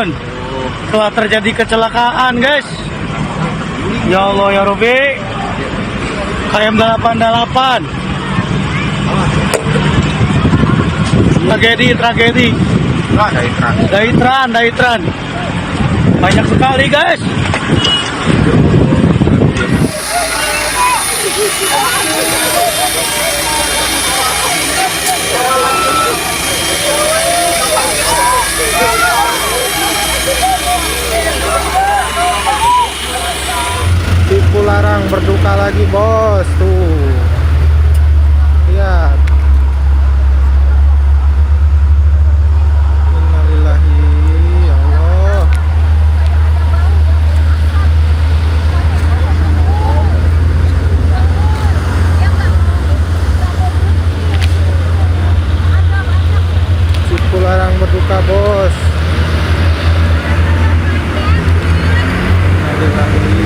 Bandung telah terjadi kecelakaan, guys. Ya Allah ya Robi. KM 88. Tragedi. Daitran. Banyak sekali, guys. Cipularang berduka lagi, bos. Tuh, lihat. Innalillahi, ya Allah. Cipularang berduka, bos. Innalillahi.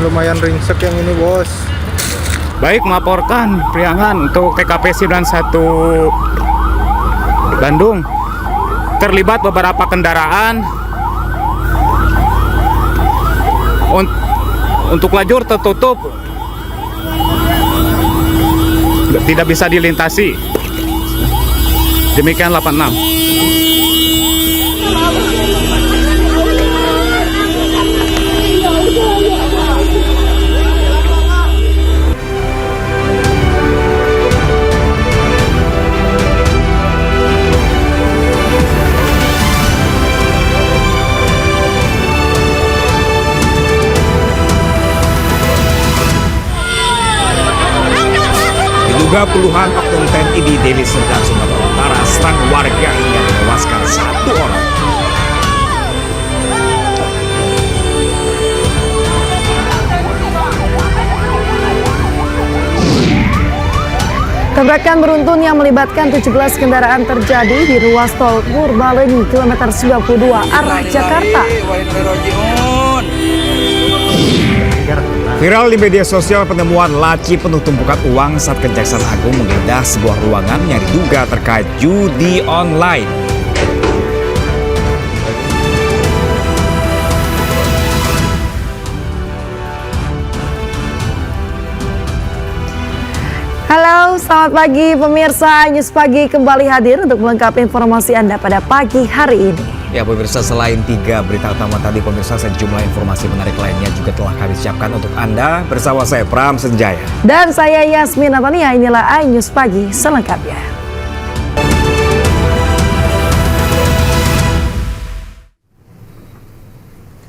Lumayan ringsek yang ini, bos. Baik, melaporkan Priangan untuk TKP 91 Bandung. Terlibat beberapa kendaraan. Untuk lajur tertutup, tidak bisa dilintasi. Demikian 86. Diduga puluhan oknum TNI di Deli Serdang, Sumatera Utara serang warga hingga menewaskan 1 orang. Tabrakan beruntun yang melibatkan 17 kendaraan terjadi di ruas tol Purbalenyi kilometer 92 arah Jakarta. Viral di media sosial penemuan laci penuh tumpukan uang saat Kejaksaan Agung menggeledah sebuah ruangan yang diduga terkait judi online. Halo, selamat pagi pemirsa. News Pagi kembali hadir untuk melengkapi informasi Anda pada pagi hari ini. Ya pemirsa, selain 3 berita utama tadi, pemirsa, sejumlah informasi menarik lainnya juga telah kami siapkan untuk Anda bersama saya Pram Senjaya. Dan saya Yasmin Natania, inilah iNews Pagi selengkapnya.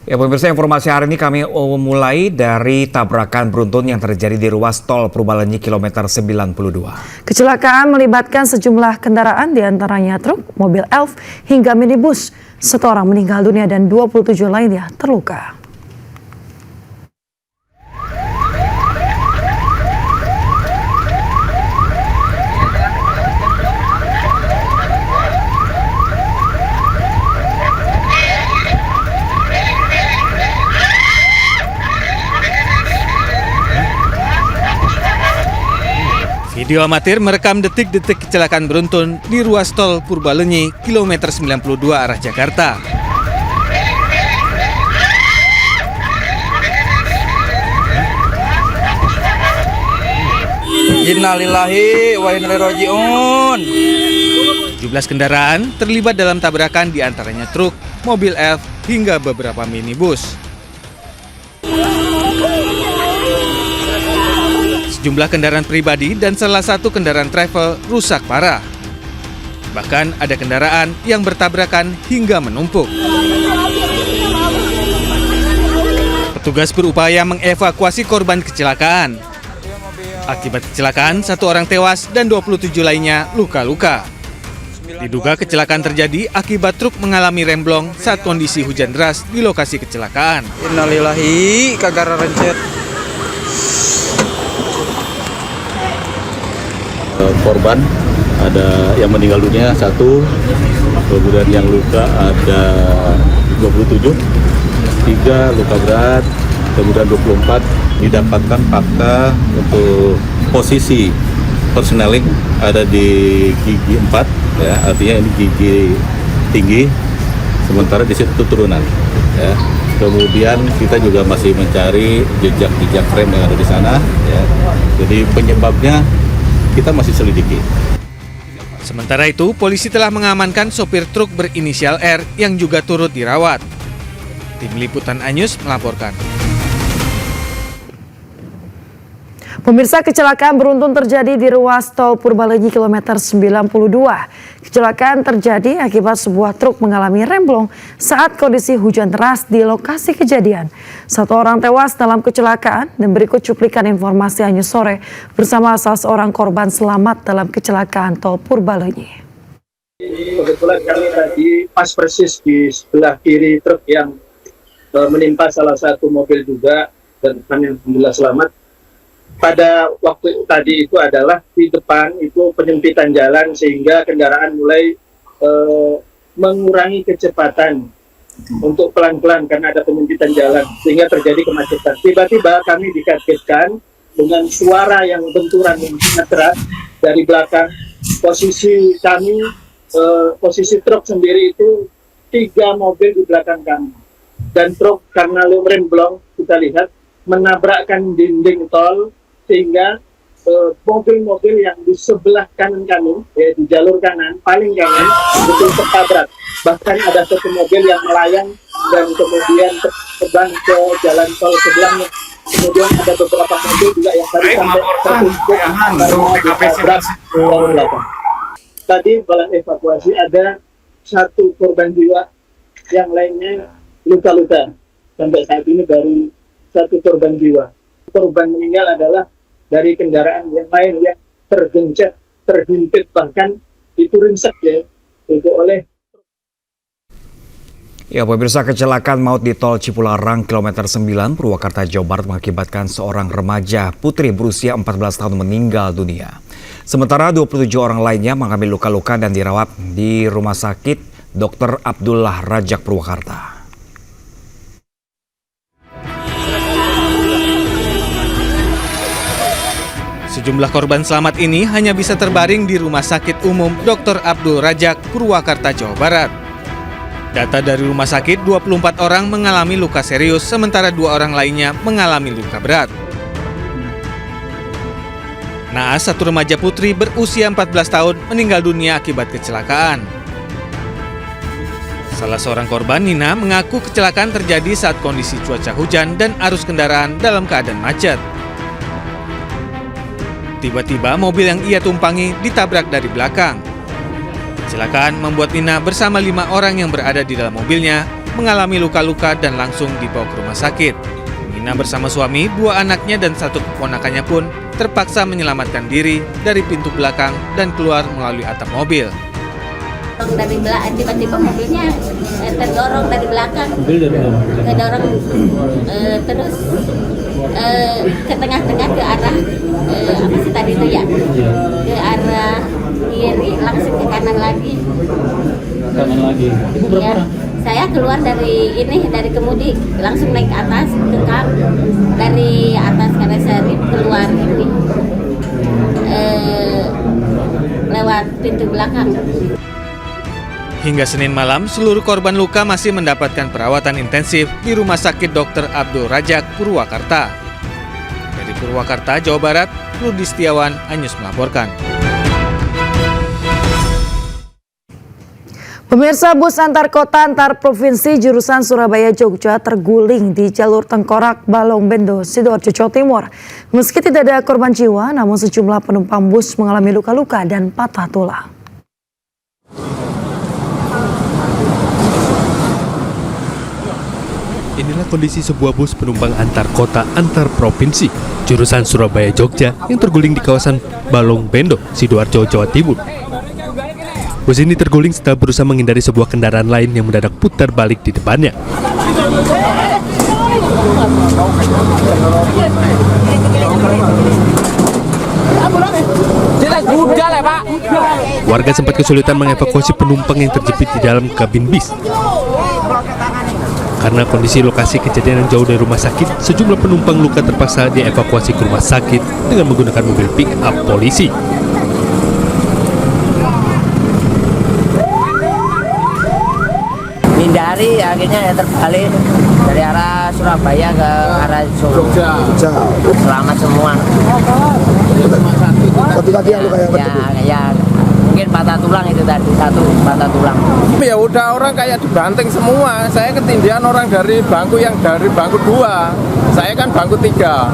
Ya pemirsa, informasi hari ini kami mulai dari tabrakan beruntun yang terjadi di ruas tol Purbalenyi kilometer 92. Kecelakaan melibatkan sejumlah kendaraan, diantaranya truk, mobil elf, hingga minibus. 1 orang meninggal dunia dan 27 lainnya terluka. Video amatir merekam detik-detik kecelakaan beruntun di ruas tol Purbalenyi, kilometer 92 arah Jakarta. Innalillahi wa inna ilaihi raji'un. 17 kendaraan terlibat dalam tabrakan, diantaranya truk, mobil elf, hingga beberapa minibus. Sejumlah kendaraan pribadi dan salah satu kendaraan travel rusak parah. Bahkan ada kendaraan yang bertabrakan hingga menumpuk. Petugas berupaya mengevakuasi korban kecelakaan. Akibat kecelakaan, 1 orang tewas dan 27 lainnya luka-luka. Diduga kecelakaan terjadi akibat truk mengalami remblong saat kondisi hujan deras di lokasi kecelakaan. Innalillahi kagak rencet. Korban ada yang meninggal dunia 1, kemudian yang luka ada 27, 3 luka berat, kemudian 24. Didapatkan fakta untuk posisi persneling ada di gigi 4, ya, artinya ini gigi tinggi, sementara di situ turunan. Ya. Kemudian kita juga masih mencari jejak-jejak rem yang ada di sana. Ya. Jadi penyebabnya kita masih selidiki. Sementara itu, polisi telah mengamankan sopir truk berinisial R yang juga turut dirawat. Tim Liputan Anyus melaporkan. Pemirsa, kecelakaan beruntun terjadi di ruas tol Purbalenyi kilometer 92. Kecelakaan terjadi akibat sebuah truk mengalami remblong saat kondisi hujan deras di lokasi kejadian. 1 orang tewas dalam kecelakaan dan berikut cuplikan informasi Anyus sore bersama salah seorang korban selamat dalam kecelakaan tol Purbalenyi. Kebetulan kami tadi pas persis di sebelah kiri truk yang menimpa salah satu mobil juga dan yang alhamdulillah selamat. Pada waktu tadi itu adalah di depan itu penyempitan jalan sehingga kendaraan mulai mengurangi kecepatan untuk pelan-pelan karena ada penyempitan jalan sehingga terjadi kemacetan. Tiba-tiba kami dikagetkan dengan suara yang benturan yang sangat keras dari belakang. Posisi kami, posisi truk sendiri itu 3 mobil di belakang kami dan truk karena remblong kita lihat menabrakkan dinding tol sehingga mobil-mobil yang di sebelah kanan kami, ya, di jalur kanan, paling kanan, itu tertabrak. Bahkan ada satu mobil yang melayang dan kemudian terbang ke jalan tol sebelahnya. Kemudian ada beberapa mobil juga yang tadi sampai tertumpuk karena ditabrak dari belakang. Tadi dalam evakuasi ada 1 korban jiwa, yang lainnya luka-luka. Sampai saat ini baru 1 korban jiwa. Korban meninggal adalah dari kendaraan yang lain yang tergencet, terhimpit, bahkan itu ringsek ya, itu oleh. Ya, pemirsa, kecelakaan maut di tol Cipularang kilometer 9 Purwakarta Jawa Barat mengakibatkan seorang remaja putri berusia 14 tahun meninggal dunia. Sementara 27 orang lainnya mengalami luka-luka dan dirawat di Rumah Sakit Dr. Abdullah Rajak Purwakarta. Sejumlah korban selamat ini hanya bisa terbaring di Rumah Sakit Umum Dr. Abdul Rajak, Purwakarta, Jawa Barat. Data dari rumah sakit, 24 orang mengalami luka serius, sementara 2 orang lainnya mengalami luka berat. Naas, 1 remaja putri berusia 14 tahun meninggal dunia akibat kecelakaan. Salah seorang korban, Nina, mengaku kecelakaan terjadi saat kondisi cuaca hujan dan arus kendaraan dalam keadaan macet. Tiba-tiba mobil yang ia tumpangi ditabrak dari belakang. Kecelakaan membuat Nina bersama 5 orang yang berada di dalam mobilnya mengalami luka-luka dan langsung dibawa ke rumah sakit. Nina bersama suami, 2 anaknya dan 1 keponakannya pun terpaksa menyelamatkan diri dari pintu belakang dan keluar melalui atap mobil. Dari belakang tiba-tiba mobilnya terdorong dari belakang, terdorong terus ke tengah-tengah ke arah apa sih tadi itu ya, ke arah kiri langsung ke kanan lagi. Ibu berapa orang? Saya keluar dari kemudi langsung naik ke atas ke kap, dari atas Karesari keluar ini lewat pintu belakang. Hingga Senin malam, seluruh korban luka masih mendapatkan perawatan intensif di Rumah Sakit Dr. Abdul Rajak, Purwakarta. Dari Purwakarta, Jawa Barat, Rudi Setiawan, Anyus melaporkan. Pemirsa, bus antar kota antar provinsi jurusan Surabaya Jogja terguling di jalur Tengkorak Balong Bendo, Sidoarjo, Jawa Timur. Meski tidak ada korban jiwa, namun sejumlah penumpang bus mengalami luka-luka dan patah tulang. Inilah kondisi sebuah bus penumpang antar kota antar provinsi jurusan Surabaya Jogja yang terguling di kawasan Balong Bendo, Sidoarjo, Jawa Timur. Bus ini terguling setelah berusaha menghindari sebuah kendaraan lain yang mendadak putar balik di depannya. Warga sempat kesulitan mengevakuasi penumpang yang terjepit di dalam kabin bis. Karena kondisi lokasi kejadian yang jauh dari rumah sakit, sejumlah penumpang luka terpaksa dievakuasi ke rumah sakit dengan menggunakan mobil pick-up polisi. Hindari, akhirnya ya terbalik dari arah Surabaya ke arah Jogja. Selamat semua. Satu lagi yang luka yang ya, mungkin patah tulang itu tadi, satu patah tulang. Ya udah orang kayak dibanting semua. Saya ketindihan orang dari bangku 2. Saya kan bangku 3.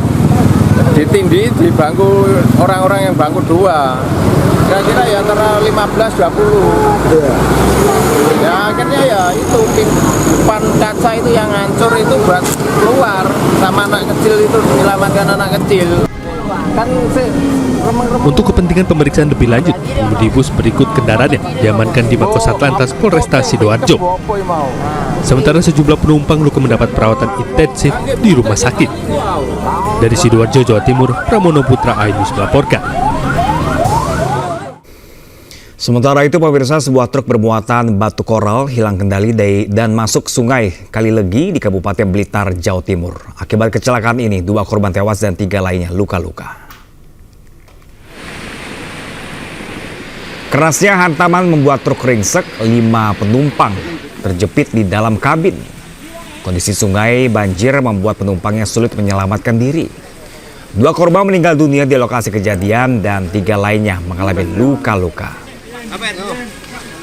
Ditindih di bangku orang-orang yang bangku 2. Kira-kira ya antara 15-20. Ya akhirnya ya itu depan kaca itu yang hancur itu buat keluar, sama anak kecil itu menyelamatkan anak kecil. Untuk kepentingan pemeriksaan lebih lanjut, pengemudi bus berikut kendaraannya diamankan di Mako Satlantas Polresta Sidoarjo. Sementara sejumlah penumpang luka mendapat perawatan intensif di rumah sakit. Dari Sidoarjo, Jawa Timur, Pramono Putra, iNews melaporkan. Sementara itu, pemirsa, sebuah truk bermuatan batu koral hilang kendali dan masuk sungai Kalilegi di Kabupaten Blitar, Jawa Timur. Akibat kecelakaan ini, 2 korban tewas dan 3 lainnya luka-luka. Kerasnya hantaman membuat truk ringsek, 5 penumpang terjepit di dalam kabin. Kondisi sungai banjir membuat penumpangnya sulit menyelamatkan diri. 2 korban meninggal dunia di lokasi kejadian dan 3 lainnya mengalami luka-luka.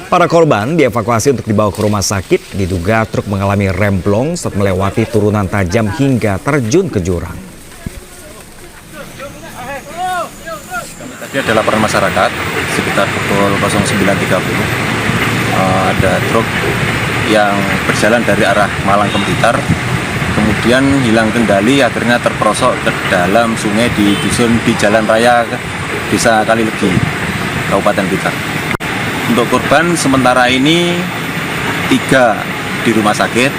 Para korban dievakuasi untuk dibawa ke rumah sakit. Diduga truk mengalami remblong saat melewati turunan tajam hingga terjun ke jurang. Tadi ada laporan masyarakat sekitar pukul 09.30. Ada truk yang berjalan dari arah Malang ke Blitar, kemudian hilang kendali, akhirnya terperosok ke dalam sungai di dusun di Jalan Raya Desa Kalilegi, Kabupaten Blitar. Untuk korban sementara ini 3 di rumah sakit,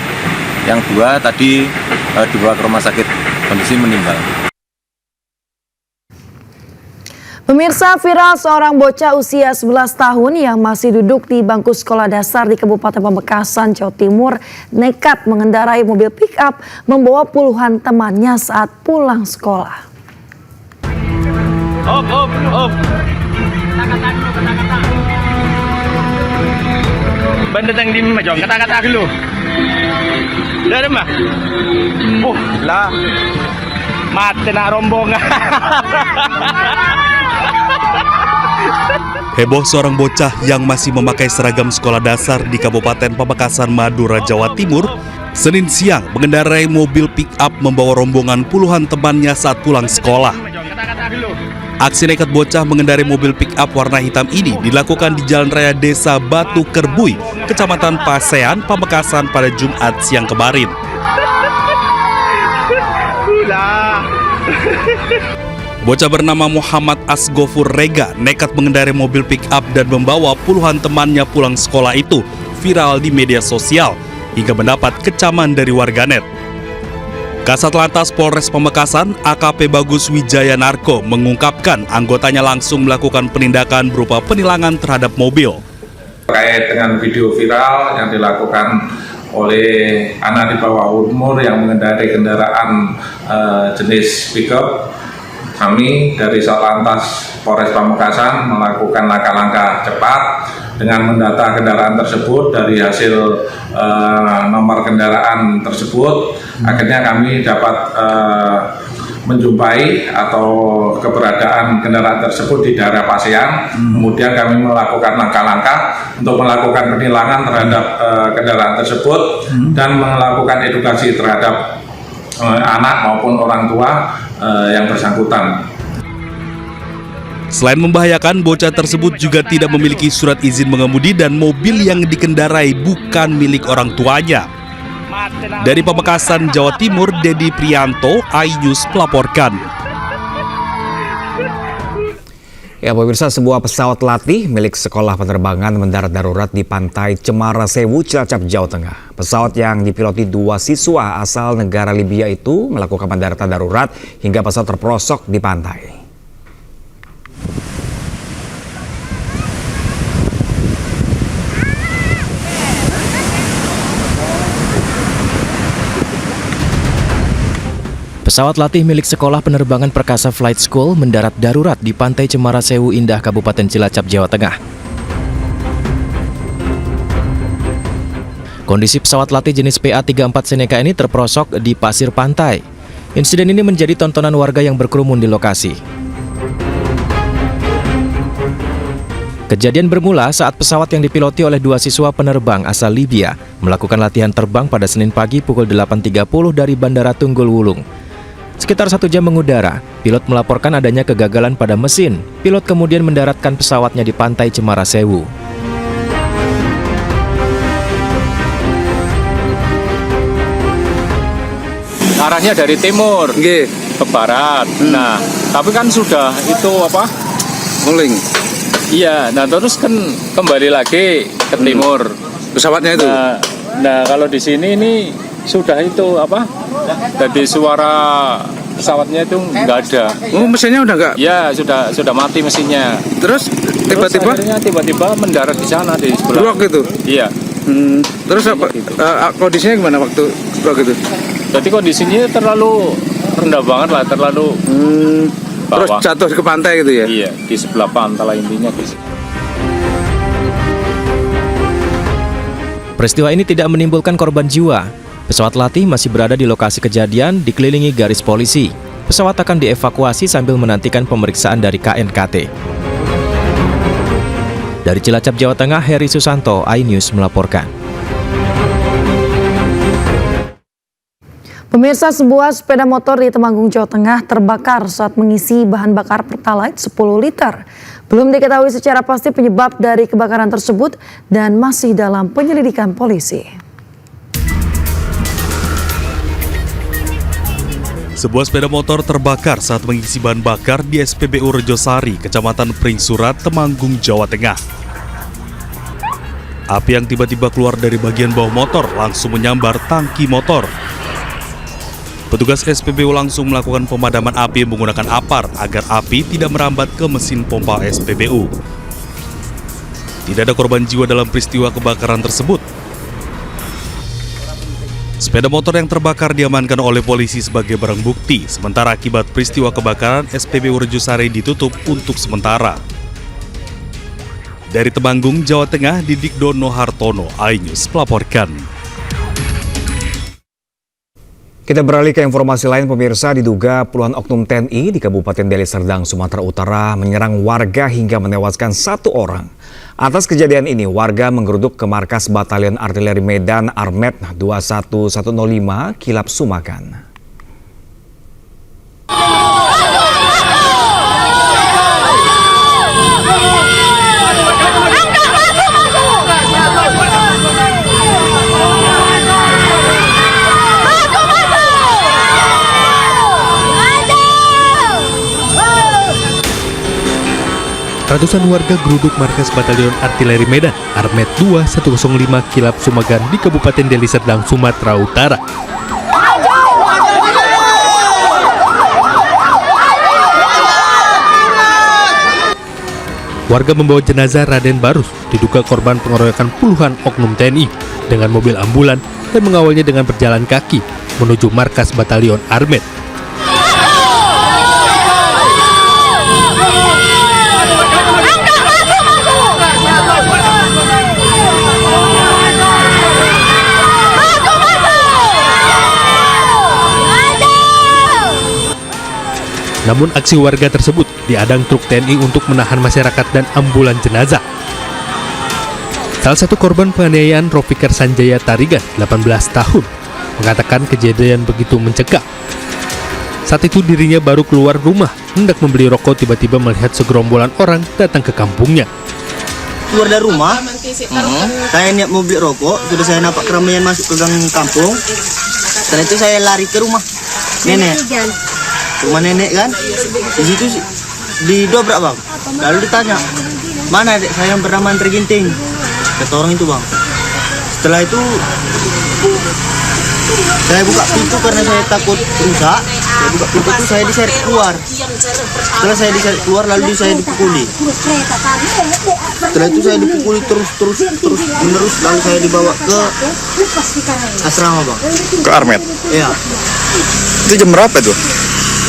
yang 2 tadi dibawa ke rumah sakit kondisi meninggal. Pemirsa, viral seorang bocah usia 11 tahun yang masih duduk di bangku sekolah dasar di Kabupaten Pamekasan, Jawa Timur nekat mengendarai mobil pick-up membawa puluhan temannya saat pulang sekolah. Op. Bandetang di Majong, kata-kata dulu. Udah ada mah? Lah. Mati nak rombongan. Heboh seorang bocah yang masih memakai seragam sekolah dasar di Kabupaten Pamekasan, Madura, Jawa Timur, Senin siang mengendarai mobil pick-up membawa rombongan puluhan temannya saat pulang sekolah. Aksi nekat bocah mengendarai mobil pick-up warna hitam ini dilakukan di Jalan Raya Desa Batu Kerbui, Kecamatan Pasean, Pamekasan pada Jumat siang kemarin. Bocah bernama Muhammad Asgofur Rega nekat mengendarai mobil pick-up dan membawa puluhan temannya pulang sekolah itu viral di media sosial hingga mendapat kecaman dari warganet. Kasat Lantas Polres Pamekasan AKP Bagus Wijaya Narko mengungkapkan anggotanya langsung melakukan penindakan berupa penilangan terhadap mobil. Terkait dengan video viral yang dilakukan oleh anak di bawah umur yang mengendarai kendaraan jenis pickup, kami dari Satlantas Polres Pamekasan melakukan langkah-langkah cepat dengan mendata kendaraan tersebut dari hasil nomor kendaraan tersebut. Akhirnya kami dapat menjumpai atau keberadaan kendaraan tersebut di daerah Pasean. Kemudian kami melakukan langkah-langkah untuk melakukan penilangan terhadap kendaraan tersebut dan melakukan edukasi terhadap anak maupun orang tua yang bersangkutan. Selain membahayakan, bocah tersebut juga tidak memiliki surat izin mengemudi dan mobil yang dikendarai bukan milik orang tuanya. Dari Pamekasan, Jawa Timur, Dedi Prianto, iNews melaporkan. Ya, pemirsa, sebuah pesawat latih milik sekolah penerbangan mendarat darurat di pantai Cemara Sewu, Cilacap, Jawa Tengah. Pesawat yang dipiloti 2 siswa asal negara Libya itu melakukan pendaratan darurat hingga pesawat terperosok di pantai. Pesawat latih milik Sekolah Penerbangan Perkasa Flight School mendarat darurat di Pantai Cemara Sewu Indah, Kabupaten Cilacap, Jawa Tengah. Kondisi pesawat latih jenis PA-34 Seneca ini terperosok di pasir pantai. Insiden ini menjadi tontonan warga yang berkerumun di lokasi. Kejadian bermula saat pesawat yang dipiloti oleh 2 siswa penerbang asal Libya melakukan latihan terbang pada Senin pagi pukul 8.30 dari Bandara Tunggul Wulung. Sekitar 1 jam mengudara, pilot melaporkan adanya kegagalan pada mesin. Pilot kemudian mendaratkan pesawatnya di Pantai Cemara Sewu. Arahnya dari timur ke barat. Nah, tapi kan sudah itu nguling. Iya, nah terus kan kembali lagi ke timur pesawatnya itu. Nah, kalau di sini ini sudah itu jadi suara pesawatnya itu nggak ada. Oh, mesinnya udah nggak? Ya, sudah mati mesinnya. Terus tiba-tiba mendarat di sana di sebelah. Blok itu? Iya. Terus kondisinya gimana waktu blok itu? Jadi kondisinya terlalu rendah banget lah, terlalu bawah. Terus jatuh ke pantai gitu ya? Iya, di sebelah pantai intinya. Peristiwa ini tidak menimbulkan korban jiwa. Pesawat latih masih berada di lokasi kejadian, dikelilingi garis polisi. Pesawat akan dievakuasi sambil menantikan pemeriksaan dari KNKT. Dari Cilacap, Jawa Tengah, Heri Susanto, iNews melaporkan. Pemirsa, sebuah sepeda motor di Temanggung, Jawa Tengah terbakar saat mengisi bahan bakar Pertalite 10 liter. Belum diketahui secara pasti penyebab dari kebakaran tersebut dan masih dalam penyelidikan polisi. Sebuah sepeda motor terbakar saat mengisi bahan bakar di SPBU Rejosari, Kecamatan Pringsurat, Temanggung, Jawa Tengah. Api yang tiba-tiba keluar dari bagian bawah motor langsung menyambar tangki motor. Petugas SPBU langsung melakukan pemadaman api menggunakan apar agar api tidak merambat ke mesin pompa SPBU. Tidak ada korban jiwa dalam peristiwa kebakaran tersebut. Sepeda motor yang terbakar diamankan oleh polisi sebagai barang bukti, sementara akibat peristiwa kebakaran SPBU Rejosari ditutup untuk sementara. Dari Temanggung, Jawa Tengah, Didik Dono Hartono, iNews melaporkan. Kita beralih ke informasi lain, pemirsa. Diduga puluhan oknum TNI di Kabupaten Deli Serdang, Sumatera Utara menyerang warga hingga menewaskan 1 orang. Atas kejadian ini, warga menggeruduk ke markas Batalion Artileri Medan Armet 21105 Kilap Sumakan. Ratusan warga geruduk markas Batalion Artileri Medan Armet 21105 Kilap Sumagan di Kabupaten Deli Serdang, Sumatera Utara. Warga membawa jenazah Raden Barus, diduga korban pengeroyokan puluhan oknum TNI, dengan mobil ambulan dan mengawalnya dengan berjalan kaki menuju markas Batalion Armet. Namun aksi warga tersebut diadang truk TNI untuk menahan masyarakat dan ambulan jenazah. Salah satu korban penganiayaan, Rofikar Sanjaya Tarigan, 18 tahun, mengatakan kejadian begitu mencekam. Saat itu dirinya baru keluar rumah, hendak membeli rokok, tiba-tiba melihat segerombolan orang datang ke kampungnya. Keluar dari rumah, saya niat mau beli rokok, sudah saya nampak keramaian masuk ke gang kampung. Setelah itu saya lari ke rumah nenek. Rumah nenek kan, di situ didobrak bang. Lalu ditanya, mana adik saya yang bernama Terginting? Kata orang itu bang. Setelah itu saya buka pintu karena saya takut rusak. Saya buka pintu itu, saya diseret keluar. Setelah saya diseret keluar, lalu saya dipukuli. Setelah itu saya dipukuli terus menerus, lalu saya dibawa ke asrama bang. Ke Armet? Iya. Itu jam berapa tuh?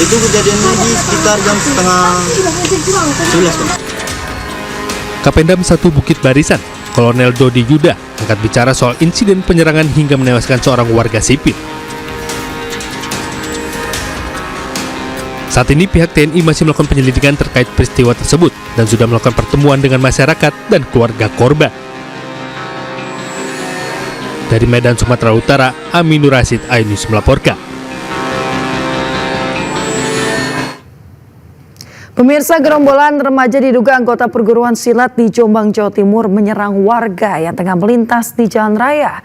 Itu kejadiannya di sekitar jam setengah 11 kan? Kapendam 1 Bukit Barisan, Kolonel Dodi Yuda, angkat bicara soal insiden penyerangan hingga menewaskan seorang warga sipil. Saat ini pihak TNI masih melakukan penyelidikan terkait peristiwa tersebut dan sudah melakukan pertemuan dengan masyarakat dan keluarga korban. Dari Medan, Sumatera Utara, Aminur Rasid, iNews melaporkan. Pemirsa, gerombolan remaja diduga anggota perguruan silat di Jombang, Jawa Timur menyerang warga yang tengah melintas di jalan raya.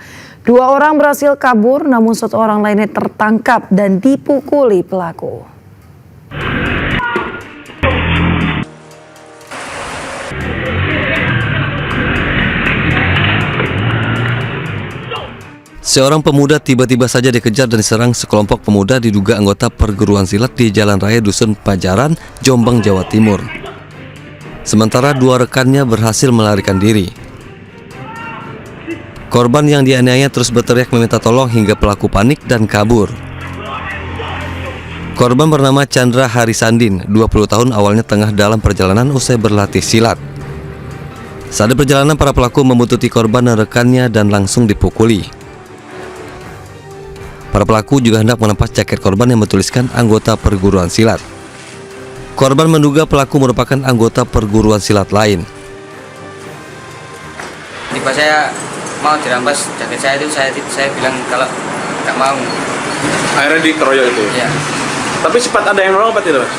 2 orang berhasil kabur, namun 1 orang lainnya tertangkap dan dipukuli pelaku. Seorang pemuda tiba-tiba saja dikejar dan diserang sekelompok pemuda diduga anggota perguruan silat di Jalan Raya Dusun Pajaran, Jombang, Jawa Timur. Sementara 2 rekannya berhasil melarikan diri. Korban yang dianiaya terus berteriak meminta tolong hingga pelaku panik dan kabur. Korban bernama Chandra Harisandin, 20 tahun, awalnya tengah dalam perjalanan usai berlatih silat. Saat di perjalanan, para pelaku membuntuti korban dan rekannya dan langsung dipukuli. Para pelaku juga hendak merampas jaket korban yang bertuliskan anggota perguruan silat. Korban menduga pelaku merupakan anggota perguruan silat lain. Tiba saya mau dirampas jaket saya itu, saya bilang kalau nggak mau. Akhirnya dikeroyok itu? Iya. Tapi sempat ada yang nolong apa tidak, Mas?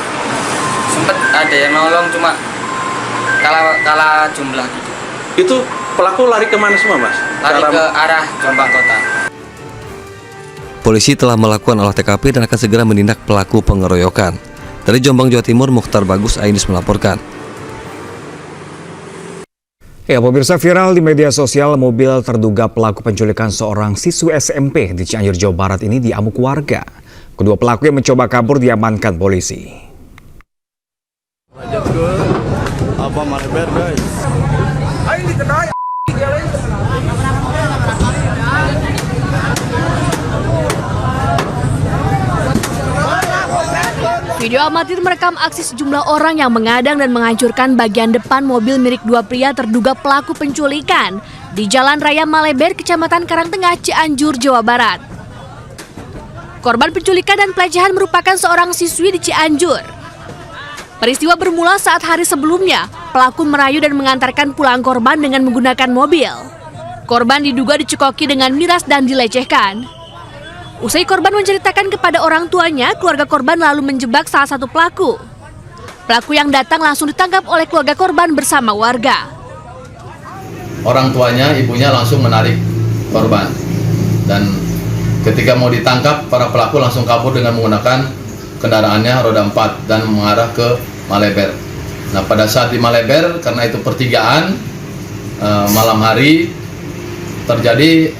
Sempat ada yang nolong, cuma kalah jumlah gitu. Itu pelaku lari kemana semua, Mas? Lari ke arah Jombang Kota. Polisi telah melakukan olah TKP dan akan segera menindak pelaku pengeroyokan. Dari Jombang, Jawa Timur, Mukhtar Bagus, iNews melaporkan. Ya, pemirsa, viral di media sosial mobil terduga pelaku penculikan seorang siswi SMP di Cianjur, Jawa Barat ini diamuk warga. Kedua pelaku yang mencoba kabur diamankan polisi. Apa Maleber, guys? Video amatir merekam aksi sejumlah orang yang mengadang dan menghancurkan bagian depan mobil milik 2 pria terduga pelaku penculikan di Jalan Raya Maleber, Kecamatan Karangtengah, Cianjur, Jawa Barat. Korban penculikan dan pelecehan merupakan seorang siswi di Cianjur. Peristiwa bermula saat hari sebelumnya, pelaku merayu dan mengantarkan pulang korban dengan menggunakan mobil. Korban diduga dicekoki dengan miras dan dilecehkan. Usai korban menceritakan kepada orang tuanya, keluarga korban lalu menjebak salah satu pelaku. Pelaku yang datang langsung ditangkap oleh keluarga korban bersama warga. Orang tuanya, ibunya langsung menarik korban. Dan ketika mau ditangkap, para pelaku langsung kabur dengan menggunakan kendaraannya roda 4 dan mengarah ke Maleber. Nah, pada saat di Maleber, karena itu pertigaan, malam hari terjadi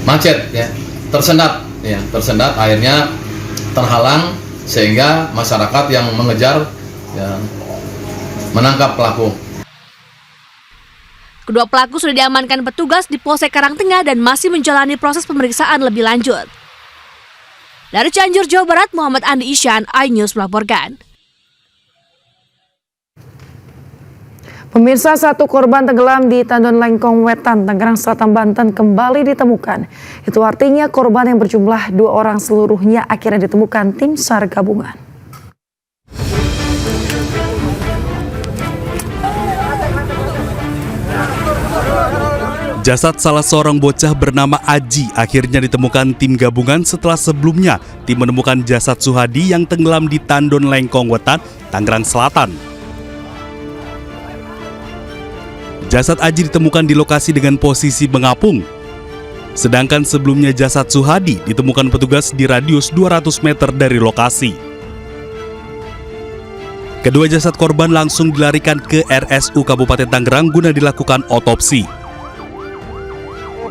macet, ya, tersendat, akhirnya terhalang sehingga masyarakat yang mengejar, ya, menangkap pelaku. Kedua pelaku sudah diamankan petugas di Polsek Karangtengah dan masih menjalani proses pemeriksaan lebih lanjut. Dari Cianjur, Jawa Barat, Muhammad Andi Isyan, iNews melaporkan. Pemirsa, 1 korban tenggelam di Tandon Lengkong Wetan, Tangerang Selatan, Banten kembali ditemukan. Itu artinya korban yang berjumlah 2 orang seluruhnya akhirnya ditemukan tim SAR gabungan. Jasad salah seorang bocah bernama Aji akhirnya ditemukan tim gabungan setelah sebelumnya tim menemukan jasad Suhadi yang tenggelam di Tandon Lengkong Wetan, Tangerang Selatan. Jasad Aji ditemukan di lokasi dengan posisi mengapung. Sedangkan sebelumnya jasad Suhadi ditemukan petugas di radius 200 meter dari lokasi. Kedua jasad korban langsung dilarikan ke RSU Kabupaten Tangerang guna dilakukan otopsi.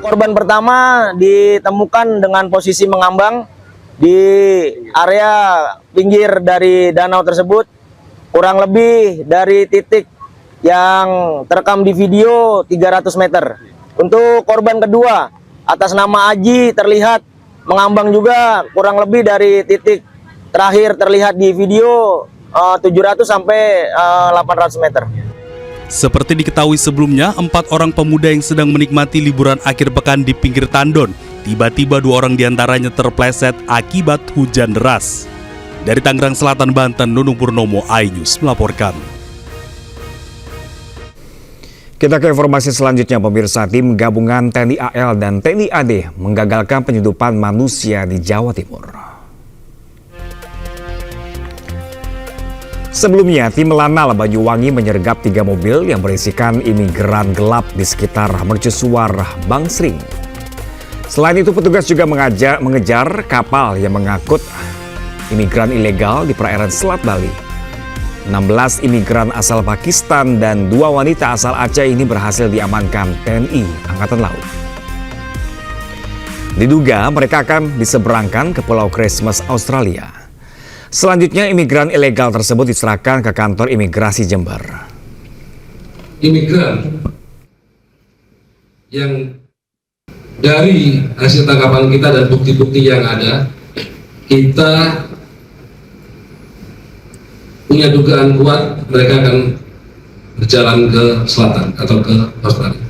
Korban pertama ditemukan dengan posisi mengambang di area pinggir dari danau tersebut, kurang lebih dari titik yang terekam di video 300 meter. Untuk korban kedua, atas nama Aji terlihat mengambang juga kurang lebih dari titik terakhir terlihat di video 700 sampai 800 meter. Seperti diketahui sebelumnya, 4 orang pemuda yang sedang menikmati liburan akhir pekan di pinggir tandon, tiba-tiba 2 orang diantaranya terpleset akibat hujan deras. Dari Tangerang Selatan, Banten, Nunung Purnomo, iNews melaporkan. Kita ke informasi selanjutnya, pemirsa. Tim gabungan TNI AL dan TNI AD menggagalkan penyeludupan manusia di Jawa Timur. Sebelumnya, tim Lanal Banyuwangi menyergap 3 mobil yang berisikan imigran gelap di sekitar mercusuar Bangsring. Selain itu, petugas juga mengejar kapal yang mengangkut imigran ilegal di perairan Selat Bali. 16 imigran asal Pakistan dan 2 wanita asal Aceh ini berhasil diamankan TNI Angkatan Laut. Diduga mereka akan diseberangkan ke Pulau Christmas, Australia. Selanjutnya, imigran ilegal tersebut diserahkan ke kantor imigrasi Jember. Imigran yang dari hasil tangkapan kita dan bukti-bukti yang ada, kita punya dugaan kuat mereka akan berjalan ke selatan atau ke Australia.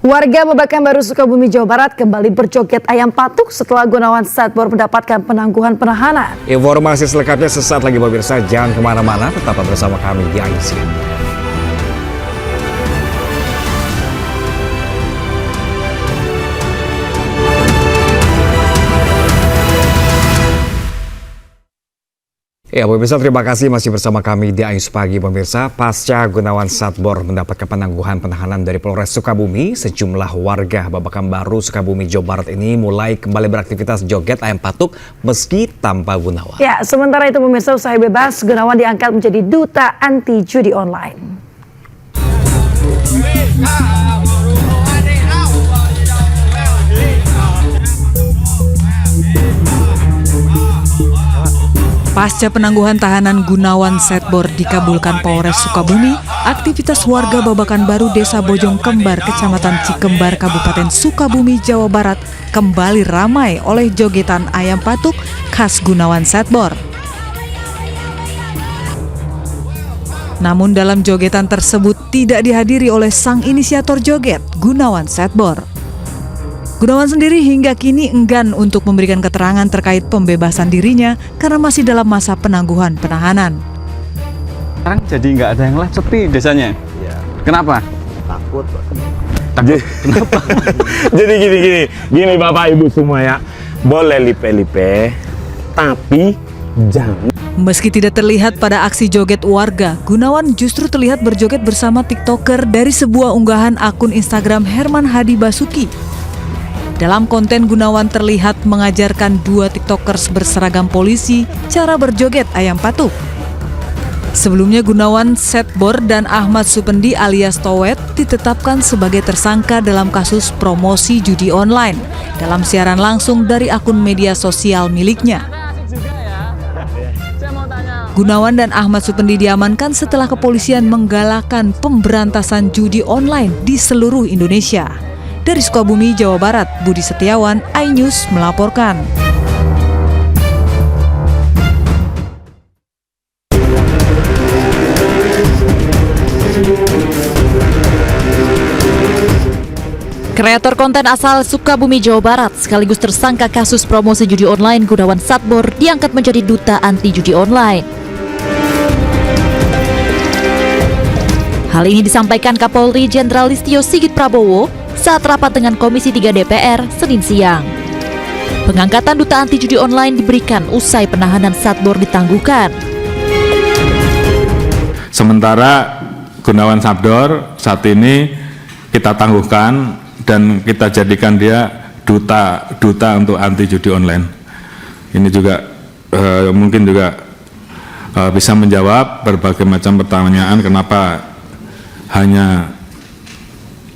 Warga Babakan Baru Sukabumi, Jawa Barat kembali berjoget ayam patuk setelah Gunawan Satbor mendapatkan penangguhan penahanan. Informasi selengkapnya sesaat lagi, pemirsa. Jangan kemana-mana, tetap bersama kami di IC. Ya, pemirsa, terima kasih masih bersama kami di iNews Pagi, pemirsa. Pasca Gunawan Satbor mendapatkan penangguhan penahanan dari Polres Sukabumi, sejumlah warga Babakan Baru Sukabumi, Jawa Barat ini mulai kembali beraktivitas joget ayam patuk meski tanpa Gunawan. Ya, sementara itu pemirsa, usai bebas, Gunawan diangkat menjadi duta anti judi online. Pasca penangguhan tahanan Gunawan Satbor dikabulkan Polres Sukabumi, aktivitas warga Babakan Baru Desa Bojong Kembar, Kecamatan Cikembar, Kabupaten Sukabumi, Jawa Barat kembali ramai oleh jogetan ayam patuk khas Gunawan Satbor. Namun dalam jogetan tersebut tidak dihadiri oleh sang inisiator joget, Gunawan Satbor. Gunawan sendiri hingga kini enggan untuk memberikan keterangan terkait pembebasan dirinya karena masih dalam masa penangguhan penahanan. Sekarang jadi nggak ada yang live, sepi desanya. Ya. Kenapa? Takut. Takut. Kenapa? Jadi gini Bapak Ibu semua ya, boleh lipe-lipe, tapi jangan. Meski tidak terlihat pada aksi joget warga, Gunawan justru terlihat berjoget bersama TikToker dari sebuah unggahan akun Instagram Herman Hadi Basuki. Dalam konten, Gunawan terlihat mengajarkan 2 TikTokers berseragam polisi cara berjoget ayam patuk. Sebelumnya Gunawan Satbor dan Ahmad Supendi alias Towet ditetapkan sebagai tersangka dalam kasus promosi judi online dalam siaran langsung dari akun media sosial miliknya. Gunawan dan Ahmad Supendi diamankan setelah kepolisian menggalakkan pemberantasan judi online di seluruh Indonesia. Dari Sukabumi, Jawa Barat, Budi Setiawan, iNews melaporkan. Kreator konten asal Sukabumi, Jawa Barat, sekaligus tersangka kasus promosi judi online Gunawan Satbor diangkat menjadi duta anti judi online. Hal ini disampaikan Kapolri Jenderal Listio Sigit Prabowo saat rapat dengan Komisi 3 DPR Senin siang. Pengangkatan duta anti judi online diberikan usai penahanan Satbor ditangguhkan. Sementara Gunawan Satbor saat ini kita tangguhkan dan kita jadikan dia duta untuk anti judi online. Ini juga mungkin juga bisa menjawab berbagai macam pertanyaan kenapa hanya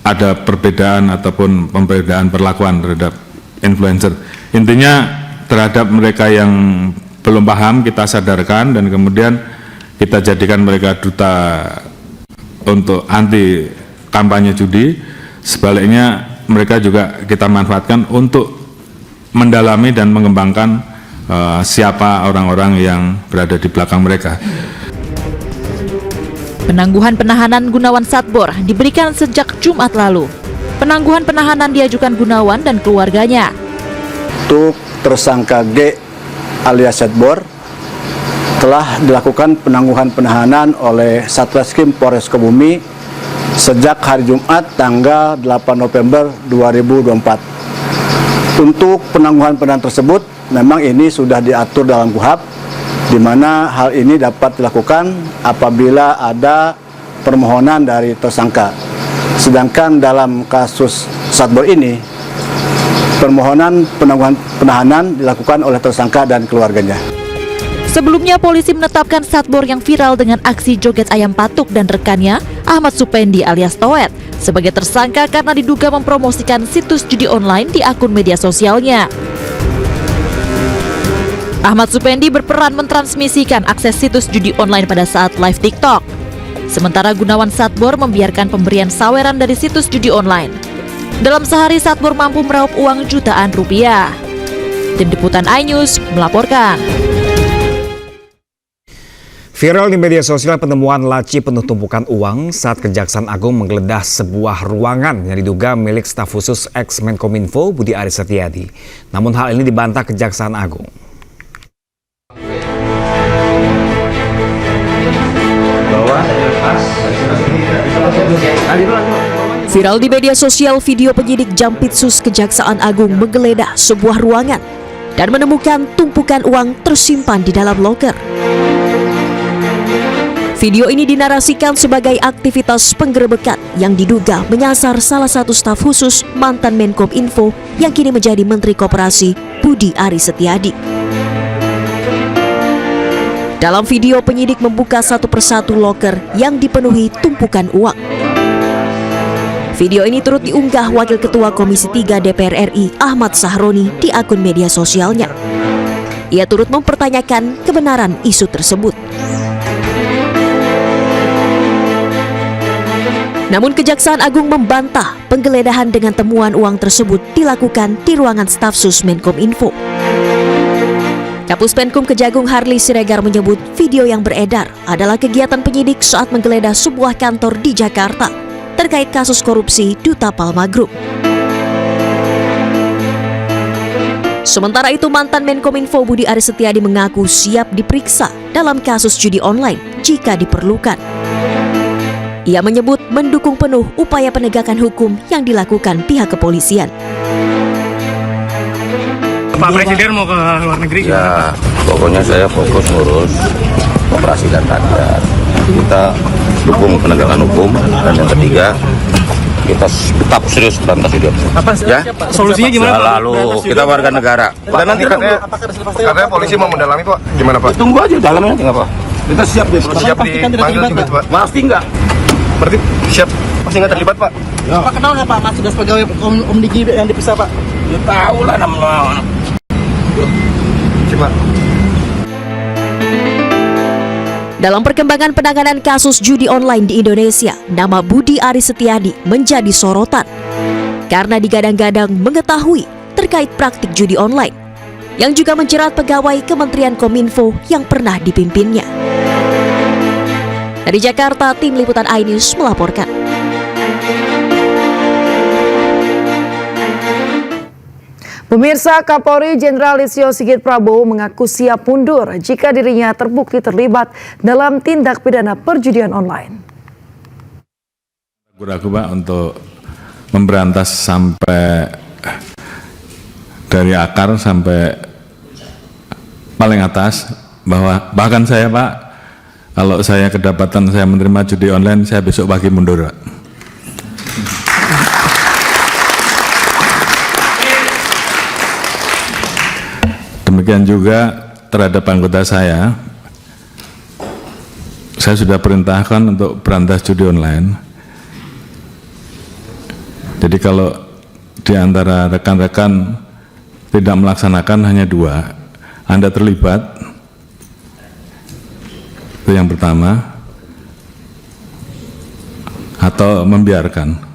ada perbedaan ataupun pembedaan perlakuan terhadap influencer. Intinya terhadap mereka yang belum paham kita sadarkan dan kemudian kita jadikan mereka duta untuk anti kampanye judi Sebaliknya mereka juga kita manfaatkan untuk mendalami dan mengembangkan siapa orang-orang yang berada di belakang mereka. Penangguhan penahanan Gunawan Satbor diberikan sejak Jumat lalu. Penangguhan penahanan diajukan Gunawan dan keluarganya. Untuk tersangka G alias Satbor telah dilakukan penangguhan penahanan oleh Satreskrim Polres Sukabumi sejak hari Jumat tanggal 8 November 2024. Untuk penangguhan penahanan tersebut memang ini sudah diatur dalam KUHP, di mana hal ini dapat dilakukan apabila ada permohonan dari tersangka. Sedangkan dalam kasus Satbor ini, permohonan penangguhan penahanan dilakukan oleh tersangka dan keluarganya. Sebelumnya polisi menetapkan Satbor yang viral dengan aksi joget ayam patuk dan rekannya Ahmad Supendi alias Toet sebagai tersangka karena diduga mempromosikan situs judi online di akun media sosialnya. Ahmad Supendi berperan mentransmisikan akses situs judi online pada saat live TikTok. Sementara Gunawan Satbor membiarkan pemberian saweran dari situs judi online. Dalam sehari Satbor mampu meraup uang jutaan rupiah. Tim Liputan iNews melaporkan. Viral di media sosial penemuan laci penuh tumpukan uang saat Kejaksaan Agung menggeledah sebuah ruangan yang diduga milik staf khusus ex-Menkominfo Budi Aris Setiadi. Namun hal ini dibantah Kejaksaan Agung. Viral di media sosial video penyidik Jampitsus Kejaksaan Agung menggeledah sebuah ruangan dan menemukan tumpukan uang tersimpan di dalam loker. Video ini dinarasikan sebagai aktivitas penggerebekan yang diduga menyasar salah satu staf khusus mantan Menkominfo yang kini menjadi Menteri Koperasi Budi Aris Setiadi. Dalam video penyidik membuka satu persatu loker yang dipenuhi tumpukan uang. Video ini turut diunggah Wakil Ketua Komisi 3 DPR RI Ahmad Sahroni di akun media sosialnya. Ia turut mempertanyakan kebenaran isu tersebut. Namun Kejaksaan Agung membantah penggeledahan dengan temuan uang tersebut dilakukan di ruangan staf sus Menkominfo. Kapus Penkum Kejagung Harli Siregar menyebut video yang beredar adalah kegiatan penyidik saat menggeledah sebuah kantor di Jakarta terkait kasus korupsi Duta Palma Group. Sementara itu mantan Menkominfo Budi Aris Setiadi mengaku siap diperiksa dalam kasus judi online jika diperlukan. Ia menyebut mendukung penuh upaya penegakan hukum yang dilakukan pihak kepolisian. Pak Presiden mau ke luar negeri? Ya, pokoknya saya fokus ngurus operasi dan rakyat. Kita dukung penegakan hukum, dan yang ketiga kita tetap serius berantas judi. Apa ya? Solusinya gimana Pak? Lalu kita warga negara. Dan nanti katanya polisi mau mendalami Pak. Gimana Pak? Tunggu aja dalamnya nggak Pak. Kita siap deh. Siap dipanggil juga Pak. Pasti nggak. Berarti siap, pasti nggak terlibat Pak. Ya. Pak kenal nggak Pak Mas sudah pegawai Om Diki yang dipisah Pak? Ya tahu lah namanya. Coba. Dalam perkembangan penanganan kasus judi online di Indonesia, nama Budi Aris Setiadi menjadi sorotan karena digadang-gadang mengetahui terkait praktik judi online yang juga menjerat pegawai Kementerian Kominfo yang pernah dipimpinnya. Dari Jakarta, Tim Liputan iNews melaporkan. Pemirsa, Kapolri Jenderal Listio Sigit Prabowo mengaku siap mundur jika dirinya terbukti terlibat dalam tindak pidana perjudian online. Ragu Pak untuk memberantas sampai dari akar sampai paling atas, bahwa bahkan saya Pak, kalau saya kedapatan saya menerima judi online, saya besok pagi mundur Pak. Demikian juga terhadap anggota saya sudah perintahkan untuk berantas judi online. Jadi kalau di antara rekan-rekan tidak melaksanakan hanya 2, Anda terlibat, itu yang pertama, atau membiarkan.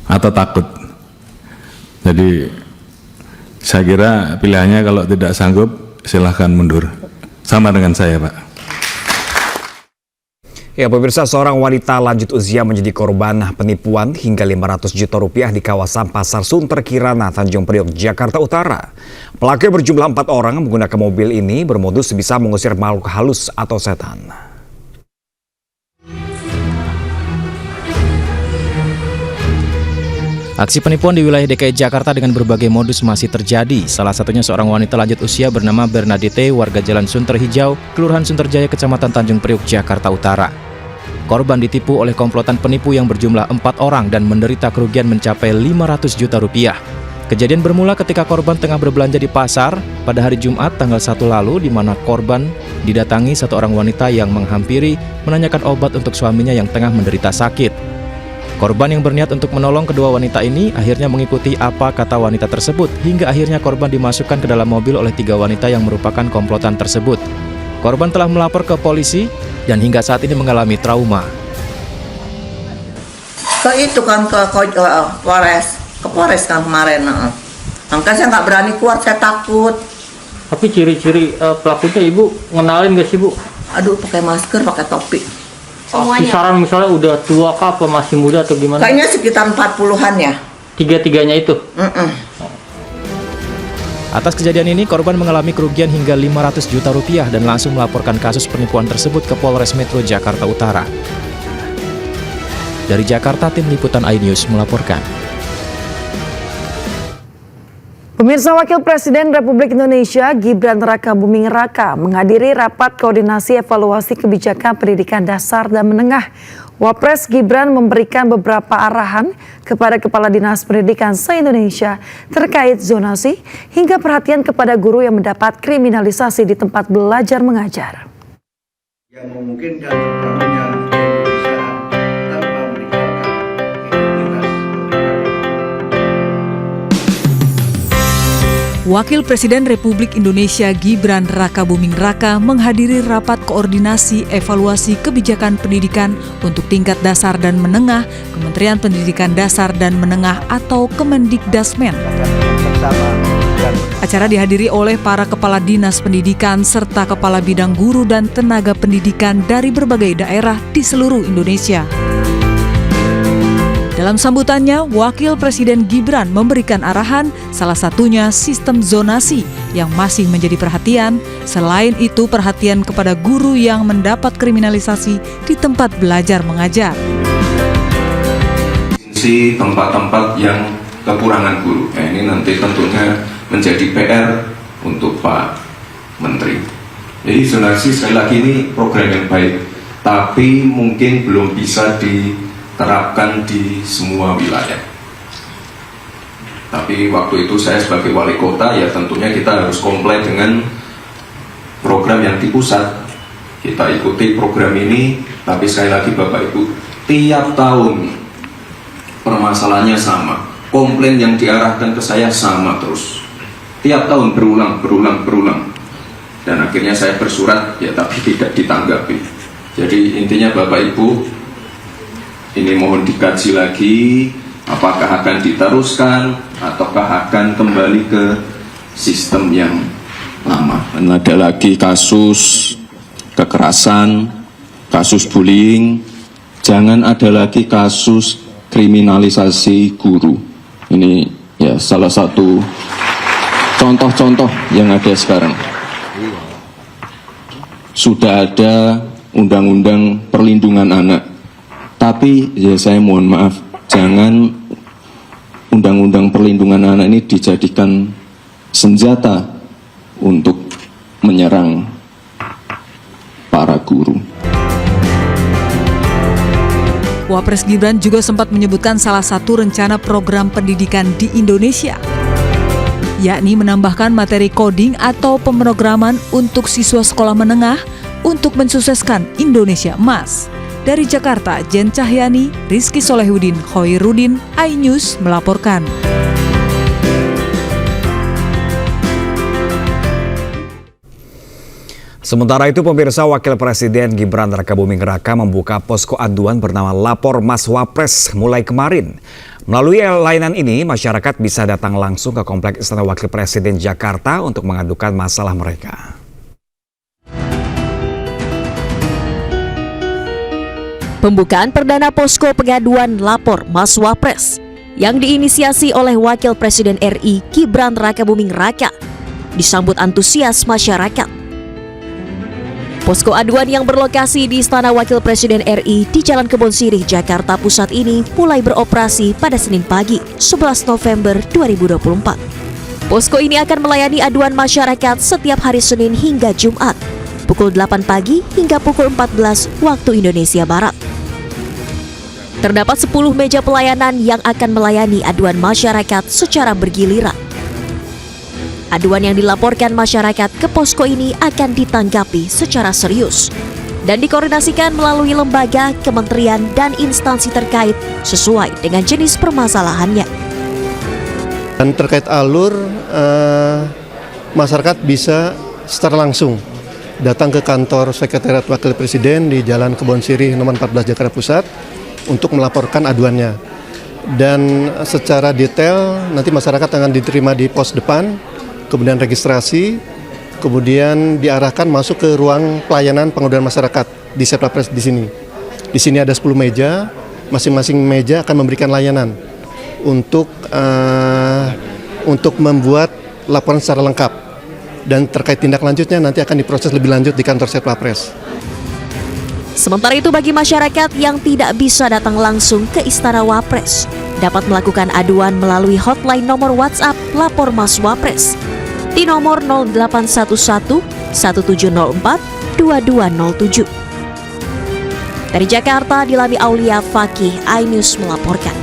atau takut. Jadi saya kira pilihannya kalau tidak sanggup silahkan mundur. Sama dengan saya, Pak. Ya, pemirsa, seorang wanita lanjut usia menjadi korban penipuan hingga 500 juta rupiah di kawasan Pasar Sunter Kirana, Tanjung Priok, Jakarta Utara. Pelaku yang berjumlah 4 orang menggunakan mobil ini bermodus bisa mengusir makhluk halus atau setan. Aksi penipuan di wilayah DKI Jakarta dengan berbagai modus masih terjadi. Salah satunya seorang wanita lanjut usia bernama Bernadette, warga Jalan Sunter Hijau, Kelurahan Sunterjaya, Kecamatan Tanjung Priok, Jakarta Utara. Korban ditipu oleh komplotan penipu yang berjumlah 4 orang dan menderita kerugian mencapai 500 juta rupiah. Kejadian bermula ketika korban tengah berbelanja di pasar pada hari Jumat tanggal 1 lalu, di mana korban didatangi satu orang wanita yang menghampiri menanyakan obat untuk suaminya yang tengah menderita sakit. Korban yang berniat untuk menolong kedua wanita ini akhirnya mengikuti apa kata wanita tersebut hingga akhirnya korban dimasukkan ke dalam mobil oleh 3 wanita yang merupakan komplotan tersebut. Korban telah melapor ke polisi dan hingga saat ini mengalami trauma. Ke Polres kan kemarin. Makanya saya nggak berani keluar, saya takut. Tapi ciri-ciri pelakunya Ibu ngenalin nggak sih, Bu? Aduh, pakai masker, pakai topi. Semuanya. Kisaran misalnya udah tua kah apa masih muda atau gimana? Kayaknya sekitar 40-an ya. Tiga-tiganya itu? Atas kejadian ini, korban mengalami kerugian hingga 500 juta rupiah dan langsung melaporkan kasus penipuan tersebut ke Polres Metro Jakarta Utara. Dari Jakarta, tim liputan iNews melaporkan. Pemirsa, Wakil Presiden Republik Indonesia Gibran Rakabuming Raka menghadiri rapat koordinasi evaluasi kebijakan pendidikan dasar dan menengah. Wapres Gibran memberikan beberapa arahan kepada Kepala Dinas Pendidikan se-Indonesia terkait zonasi hingga perhatian kepada guru yang mendapat kriminalisasi di tempat belajar mengajar. Yang memungkinkan tercapainya Indonesia tanpa meninggalkan identitas. Wakil Presiden Republik Indonesia Gibran Rakabuming Raka menghadiri rapat koordinasi evaluasi kebijakan pendidikan untuk tingkat dasar dan menengah Kementerian Pendidikan Dasar dan Menengah atau Kemendikdasmen. Acara dihadiri oleh para kepala dinas pendidikan serta kepala bidang guru dan tenaga pendidikan dari berbagai daerah di seluruh Indonesia. Dalam sambutannya, Wakil Presiden Gibran memberikan arahan, salah satunya sistem zonasi yang masih menjadi perhatian. Selain itu, perhatian kepada guru yang mendapat kriminalisasi di tempat belajar mengajar. Tempat-tempat yang kekurangan guru, ini nanti tentunya menjadi PR untuk Pak Menteri. Jadi zonasi sekali lagi ini program yang baik, tapi mungkin belum bisa diterapkan di semua wilayah. Tapi waktu itu saya sebagai wali kota ya tentunya kita harus komplain dengan program yang di pusat. Kita ikuti program ini, tapi sekali lagi Bapak Ibu, tiap tahun permasalahannya sama, komplain yang diarahkan ke saya sama terus, tiap tahun berulang. Dan akhirnya saya bersurat ya tapi tidak ditanggapi. Jadi intinya Bapak Ibu, ini mohon dikaji lagi, apakah akan diteruskan ataukah akan kembali ke sistem yang lama. Dan ada lagi kasus kekerasan, kasus bullying, jangan ada lagi kasus kriminalisasi guru. Ini ya salah satu contoh-contoh yang ada sekarang. Sudah ada undang-undang perlindungan anak, tapi ya saya mohon maaf, jangan undang-undang perlindungan anak ini dijadikan senjata untuk menyerang para guru. Wapres Gibran juga sempat menyebutkan salah satu rencana program pendidikan di Indonesia, yakni menambahkan materi coding atau pemrograman untuk siswa sekolah menengah untuk mensukseskan Indonesia Emas. Dari Jakarta, Jen Cahyani, Rizky Solehudin, Khoirudin, iNews melaporkan. Sementara itu, pemirsa, Wakil Presiden Gibran Rakabuming Raka membuka posko aduan bernama Lapor Mas Wapres mulai kemarin. Melalui layanan ini, masyarakat bisa datang langsung ke Kompleks Istana Wakil Presiden Jakarta untuk mengadukan masalah mereka. Pembukaan perdana posko pengaduan Lapor Mas Wapres yang diinisiasi oleh Wakil Presiden RI Gibran Rakabuming Raka disambut antusias masyarakat. Posko aduan yang berlokasi di Istana Wakil Presiden RI di Jalan Kebon Sirih, Jakarta Pusat ini mulai beroperasi pada Senin pagi, 11 November 2024. Posko ini akan melayani aduan masyarakat setiap hari Senin hingga Jumat, pukul 8 pagi hingga pukul 14 waktu Indonesia Barat. Terdapat 10 meja pelayanan yang akan melayani aduan masyarakat secara bergiliran. Aduan yang dilaporkan masyarakat ke posko ini akan ditanggapi secara serius dan dikoordinasikan melalui lembaga, kementerian, dan instansi terkait sesuai dengan jenis permasalahannya. Dan terkait alur, masyarakat bisa secara langsung datang ke kantor Sekretariat Wakil Presiden di Jalan Kebon Sirih nomor 14 Jakarta Pusat untuk melaporkan aduannya. Dan secara detail nanti masyarakat akan diterima di pos depan, kemudian registrasi, kemudian diarahkan masuk ke ruang pelayanan pengaduan masyarakat di Setwapres di sini. Di sini ada 10 meja, masing-masing meja akan memberikan layanan untuk membuat laporan secara lengkap. Dan terkait tindak lanjutnya nanti akan diproses lebih lanjut di kantor Setwapres. Sementara itu, bagi masyarakat yang tidak bisa datang langsung ke Istana Wapres, dapat melakukan aduan melalui hotline nomor WhatsApp Lapor Mas Wapres di nomor 0811 1704 2207. Dari Jakarta, Dilami Aulia Fakih, iNews melaporkan.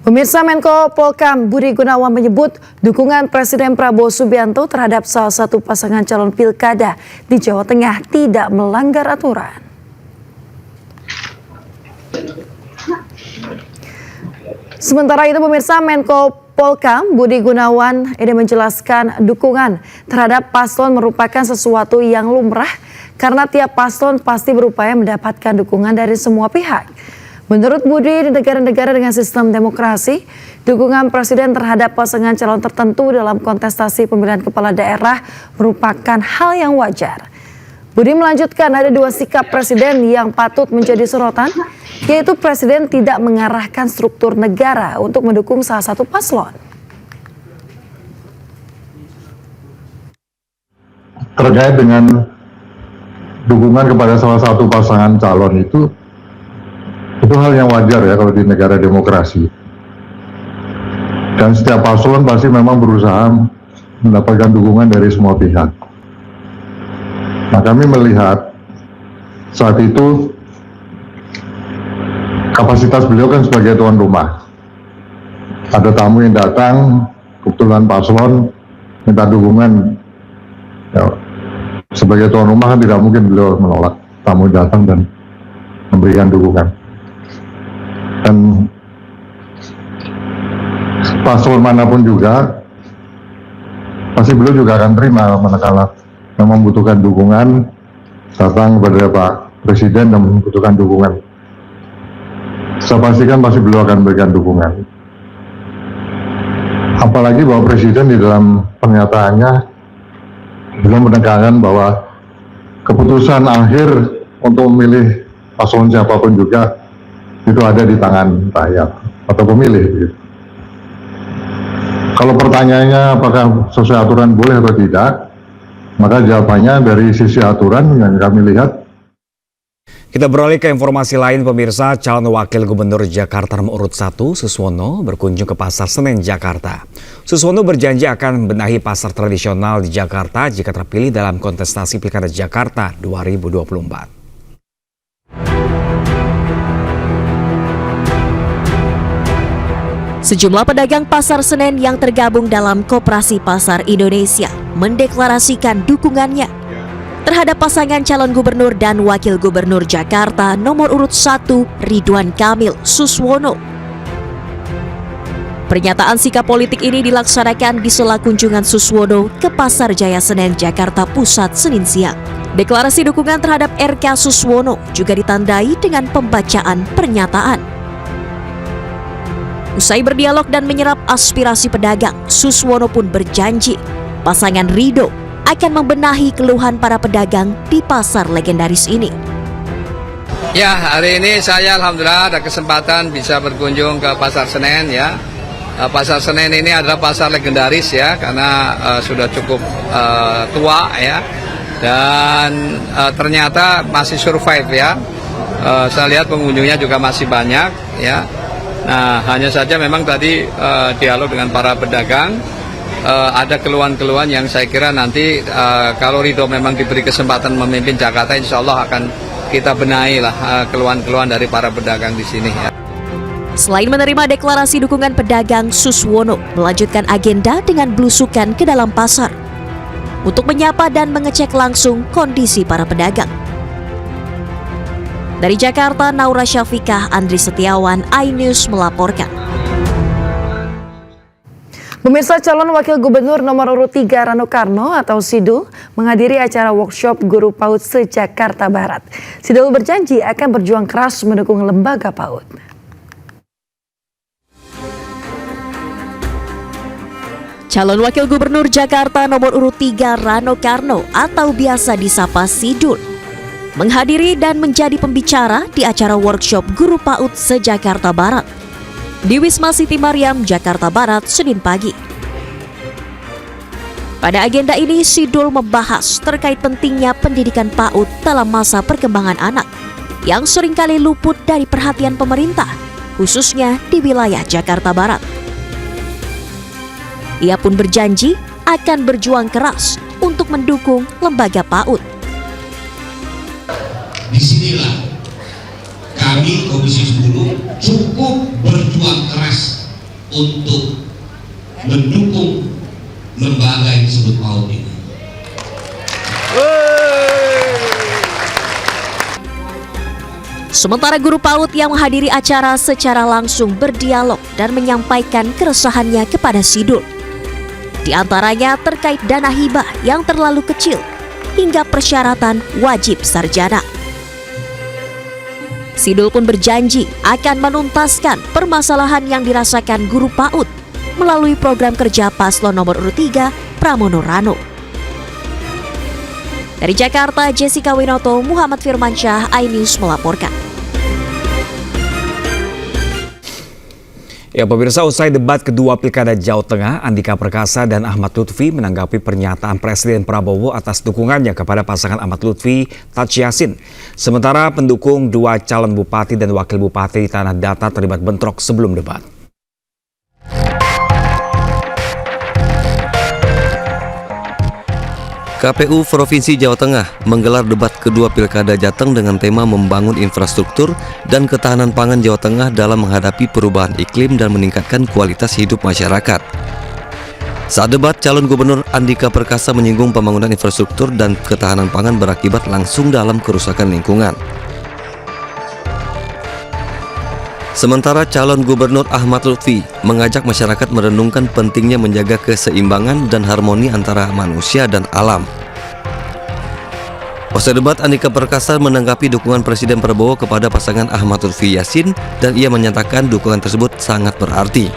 Pemirsa, Menko Polkam Budi Gunawan menyebut dukungan Presiden Prabowo Subianto terhadap salah satu pasangan calon pilkada di Jawa Tengah tidak melanggar aturan. Sementara itu, pemirsa, Menko Polkam Budi Gunawan ini menjelaskan dukungan terhadap paslon merupakan sesuatu yang lumrah karena tiap paslon pasti berupaya mendapatkan dukungan dari semua pihak. Menurut Budi, di negara-negara dengan sistem demokrasi, dukungan presiden terhadap pasangan calon tertentu dalam kontestasi pemilihan kepala daerah merupakan hal yang wajar. Budi melanjutkan ada dua sikap presiden yang patut menjadi sorotan, yaitu presiden tidak mengarahkan struktur negara untuk mendukung salah satu paslon. Terkait dengan dukungan kepada salah satu pasangan calon itu hal yang wajar ya kalau di negara demokrasi. Dan setiap paslon pasti memang berusaha mendapatkan dukungan dari semua pihak. Nah, kami melihat saat itu kapasitas beliau kan sebagai tuan rumah. Ada tamu yang datang, kebetulan paslon minta dukungan. Ya, sebagai tuan rumah kan tidak mungkin beliau menolak tamu datang dan memberikan dukungan. Dan paslon manapun juga pasti beliau juga akan terima manakala memang membutuhkan dukungan, datang kepada Pak Presiden dan membutuhkan dukungan. Saya pastikan pasti beliau akan memberikan dukungan. Apalagi bahwa Presiden di dalam pernyataannya beliau menekankan bahwa keputusan akhir untuk memilih paslon siapapun juga itu ada di tangan rakyat atau pemilih. Gitu. Kalau pertanyaannya apakah sesuai aturan boleh atau tidak, maka jawabannya dari sisi aturan yang kami lihat. Kita beralih ke informasi lain, pemirsa. Calon Wakil Gubernur Jakarta nomor urut 1, Suswono, berkunjung ke Pasar Senen, Jakarta. Suswono berjanji akan membenahi pasar tradisional di Jakarta jika terpilih dalam kontestasi Pilkada Jakarta 2024. Sejumlah pedagang Pasar Senen yang tergabung dalam Koperasi Pasar Indonesia mendeklarasikan dukungannya terhadap pasangan calon gubernur dan wakil gubernur Jakarta nomor urut 1 Ridwan Kamil Suswono. Pernyataan sikap politik ini dilaksanakan di sela kunjungan Suswono ke Pasar Jaya Senen, Jakarta Pusat, Senin siang. Deklarasi dukungan terhadap RK Suswono juga ditandai dengan pembacaan pernyataan. Usai berdialog dan menyerap aspirasi pedagang, Suswono pun berjanji pasangan Ridho akan membenahi keluhan para pedagang di pasar legendaris ini. Ya, hari ini saya alhamdulillah ada kesempatan bisa berkunjung ke Pasar Senen ya. Pasar Senen ini adalah pasar legendaris ya, karena sudah cukup tua ya, dan ternyata masih survive ya. Saya lihat pengunjungnya juga masih banyak ya. Nah, hanya saja memang tadi dialog dengan para pedagang, ada keluhan-keluhan yang saya kira nanti kalau Ridho memang diberi kesempatan memimpin Jakarta, insya Allah akan kita benahi lah keluhan-keluhan dari para pedagang di sini ya. Selain menerima deklarasi dukungan pedagang, Suswono melanjutkan agenda dengan belusukan ke dalam pasar untuk menyapa dan mengecek langsung kondisi para pedagang. Dari Jakarta, Naura Syafikah, Andri Setiawan, iNews melaporkan. Pemirsa, calon wakil gubernur nomor urut 3 Rano Karno atau Sidul menghadiri acara workshop Guru PAUD se-Jakarta Barat. Sidul berjanji akan berjuang keras mendukung lembaga PAUD. Calon wakil gubernur Jakarta nomor urut 3 Rano Karno atau biasa disapa Sidul menghadiri dan menjadi pembicara di acara workshop Guru PAUD se-Jakarta Barat di Wisma Siti Mariam, Jakarta Barat, Senin pagi. Pada agenda ini, Sidul membahas terkait pentingnya pendidikan PAUD dalam masa perkembangan anak yang seringkali luput dari perhatian pemerintah, khususnya di wilayah Jakarta Barat. Ia pun berjanji akan berjuang keras untuk mendukung lembaga PAUD. Disinilah kami Komisi 10 cukup berjuang keras untuk mendukung lembaga yang disebut PAUD ini. Sementara guru PAUD yang menghadiri acara secara langsung berdialog dan menyampaikan keresahannya kepada Sidul. Di antaranya terkait dana hibah yang terlalu kecil hingga persyaratan wajib sarjana. Sidul pun berjanji akan menuntaskan permasalahan yang dirasakan guru PAUD melalui program kerja Paslon nomor urut 3 Pramono Rano. Dari Jakarta, Jessica Winoto, Muhammad Firmansyah, iNews melaporkan. Ya, pemirsa, usai debat kedua Pilkada Jawa Tengah, Andika Perkasa dan Ahmad Lutfi menanggapi pernyataan Presiden Prabowo atas dukungannya kepada pasangan Ahmad Lutfi Taj Yassin. Sementara pendukung dua calon bupati dan wakil bupati di Tanah Datar terlibat bentrok sebelum debat. KPU Provinsi Jawa Tengah menggelar debat kedua Pilkada Jateng dengan tema membangun infrastruktur dan ketahanan pangan Jawa Tengah dalam menghadapi perubahan iklim dan meningkatkan kualitas hidup masyarakat. Saat debat, calon gubernur Andika Perkasa menyinggung pembangunan infrastruktur dan ketahanan pangan berakibat langsung dalam kerusakan lingkungan. Sementara calon gubernur Ahmad Lutfi mengajak masyarakat merenungkan pentingnya menjaga keseimbangan dan harmoni antara manusia dan alam. Usai debat, Andika Perkasa menanggapi dukungan Presiden Prabowo kepada pasangan Ahmad Lutfi Yassin dan ia menyatakan dukungan tersebut sangat berarti.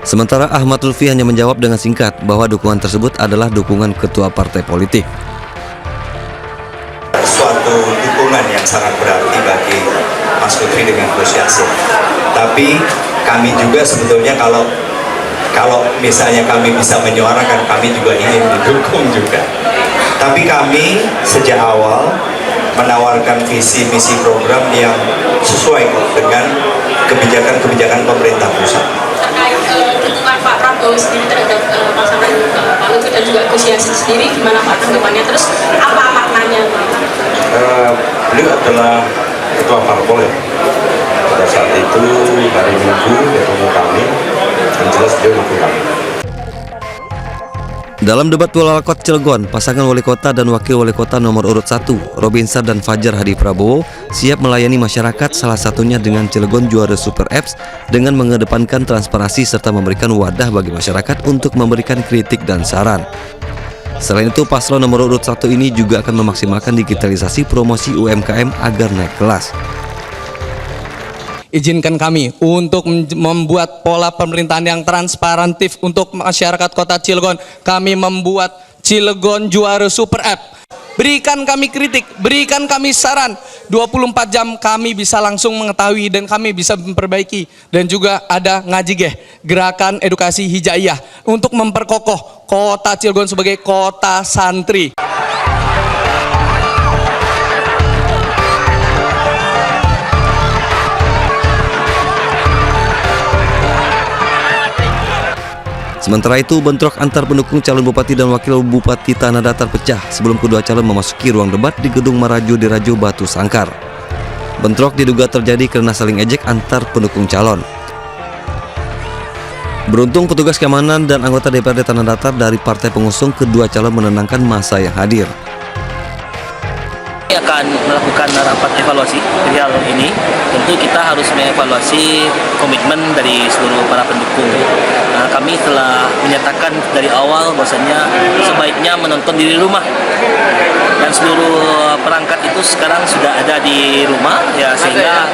Sementara Ahmad Lutfi hanya menjawab dengan singkat bahwa dukungan tersebut adalah dukungan ketua partai politik. Suatu dukungan yang sangat berarti bagi Mas Lutfi dengan Gus Yassin. Tapi kami juga sebetulnya kalau misalnya kami bisa menyuarakan, kami juga ingin didukung juga. Tapi kami sejak awal menawarkan visi misi program yang sesuai dengan kebijakan-kebijakan pemerintah pusat. Terkait dukungan Pak Prabowo sendiri terhadap pasangan Pak Lutfi dan juga Gus Yassin sendiri, gimana Pak tanggapannya? Terus apa maknanya? Beliau adalah ketua parpol ya. Pada saat itu hari Minggu ketemu kami, yang jelas beliau dukung kami. Dalam debat Pilwalkot Cilegon, pasangan wali kota dan wakil wali kota nomor urut 1, Robinsar dan Fajar Hadi Prabowo, siap melayani masyarakat, salah satunya dengan Cilegon Juara Super Apps dengan mengedepankan transparansi serta memberikan wadah bagi masyarakat untuk memberikan kritik dan saran. Selain itu, paslon nomor urut 1 ini juga akan memaksimalkan digitalisasi promosi UMKM agar naik kelas. Izinkan kami untuk membuat pola pemerintahan yang transparantif untuk masyarakat Kota Cilegon. Kami membuat Cilegon Juara Super App. Berikan kami kritik, berikan kami saran. 24 jam kami bisa langsung mengetahui dan kami bisa memperbaiki. Dan juga ada Ngajigeh, gerakan edukasi hijaiyah untuk memperkokoh Kota Cilegon sebagai kota santri. Sementara itu, bentrok antar pendukung calon bupati dan wakil bupati Tanah Datar pecah sebelum kedua calon memasuki ruang debat di Gedung Marajo di Rajo Batu Sangkar. Bentrok diduga terjadi karena saling ejek antar pendukung calon. Beruntung petugas keamanan dan anggota DPRD Tanah Datar dari partai pengusung kedua calon menenangkan massa yang hadir. Akan melakukan rapat evaluasi perihal ini. Tentu kita harus mengevaluasi komitmen dari seluruh para pendukung. Nah, kami telah menyatakan dari awal bahwasanya sebaiknya menonton di rumah, dan seluruh perangkat itu sekarang sudah ada di rumah, ya, sehingga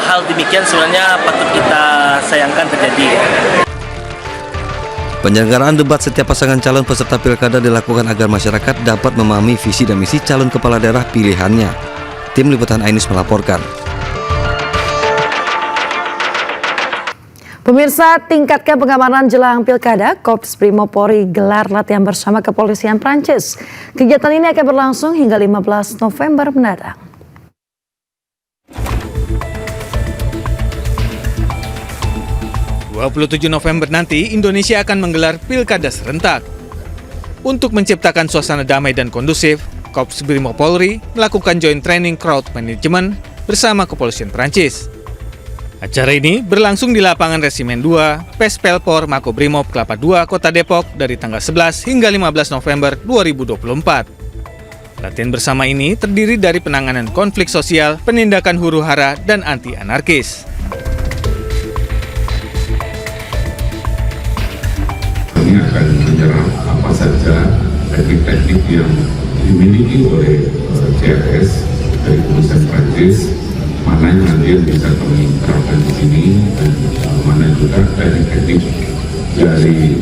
hal demikian sebenarnya patut kita sayangkan terjadi. Penyelenggaraan debat setiap pasangan calon peserta pilkada dilakukan agar masyarakat dapat memahami visi dan misi calon kepala daerah pilihannya. Tim Liputan Ainus melaporkan. Pemirsa, tingkatkan pengamanan jelang pilkada, Korps Brimob Polri gelar latihan bersama kepolisian Prancis. Kegiatan ini akan berlangsung hingga 15 November mendatang. November nanti, Indonesia akan menggelar pilkada serentak. Untuk menciptakan suasana damai dan kondusif, Korps Brimob Polri melakukan joint training crowd management bersama kepolisian Prancis. Acara ini berlangsung di lapangan Resimen 2, Pespelpor Makobrimob Kelapa II, Kota Depok dari tanggal 11 hingga 15 November 2024. Latihan bersama ini terdiri dari penanganan konflik sosial, penindakan huru-hara, dan anti-anarkis. Kami akan menyerap apa saja teknik-teknik yang dimiliki oleh CRS dari kepolisian Prancis, mana yang nanti yang bisa kami terapkan di sini, dan mana juga teknik-teknik dari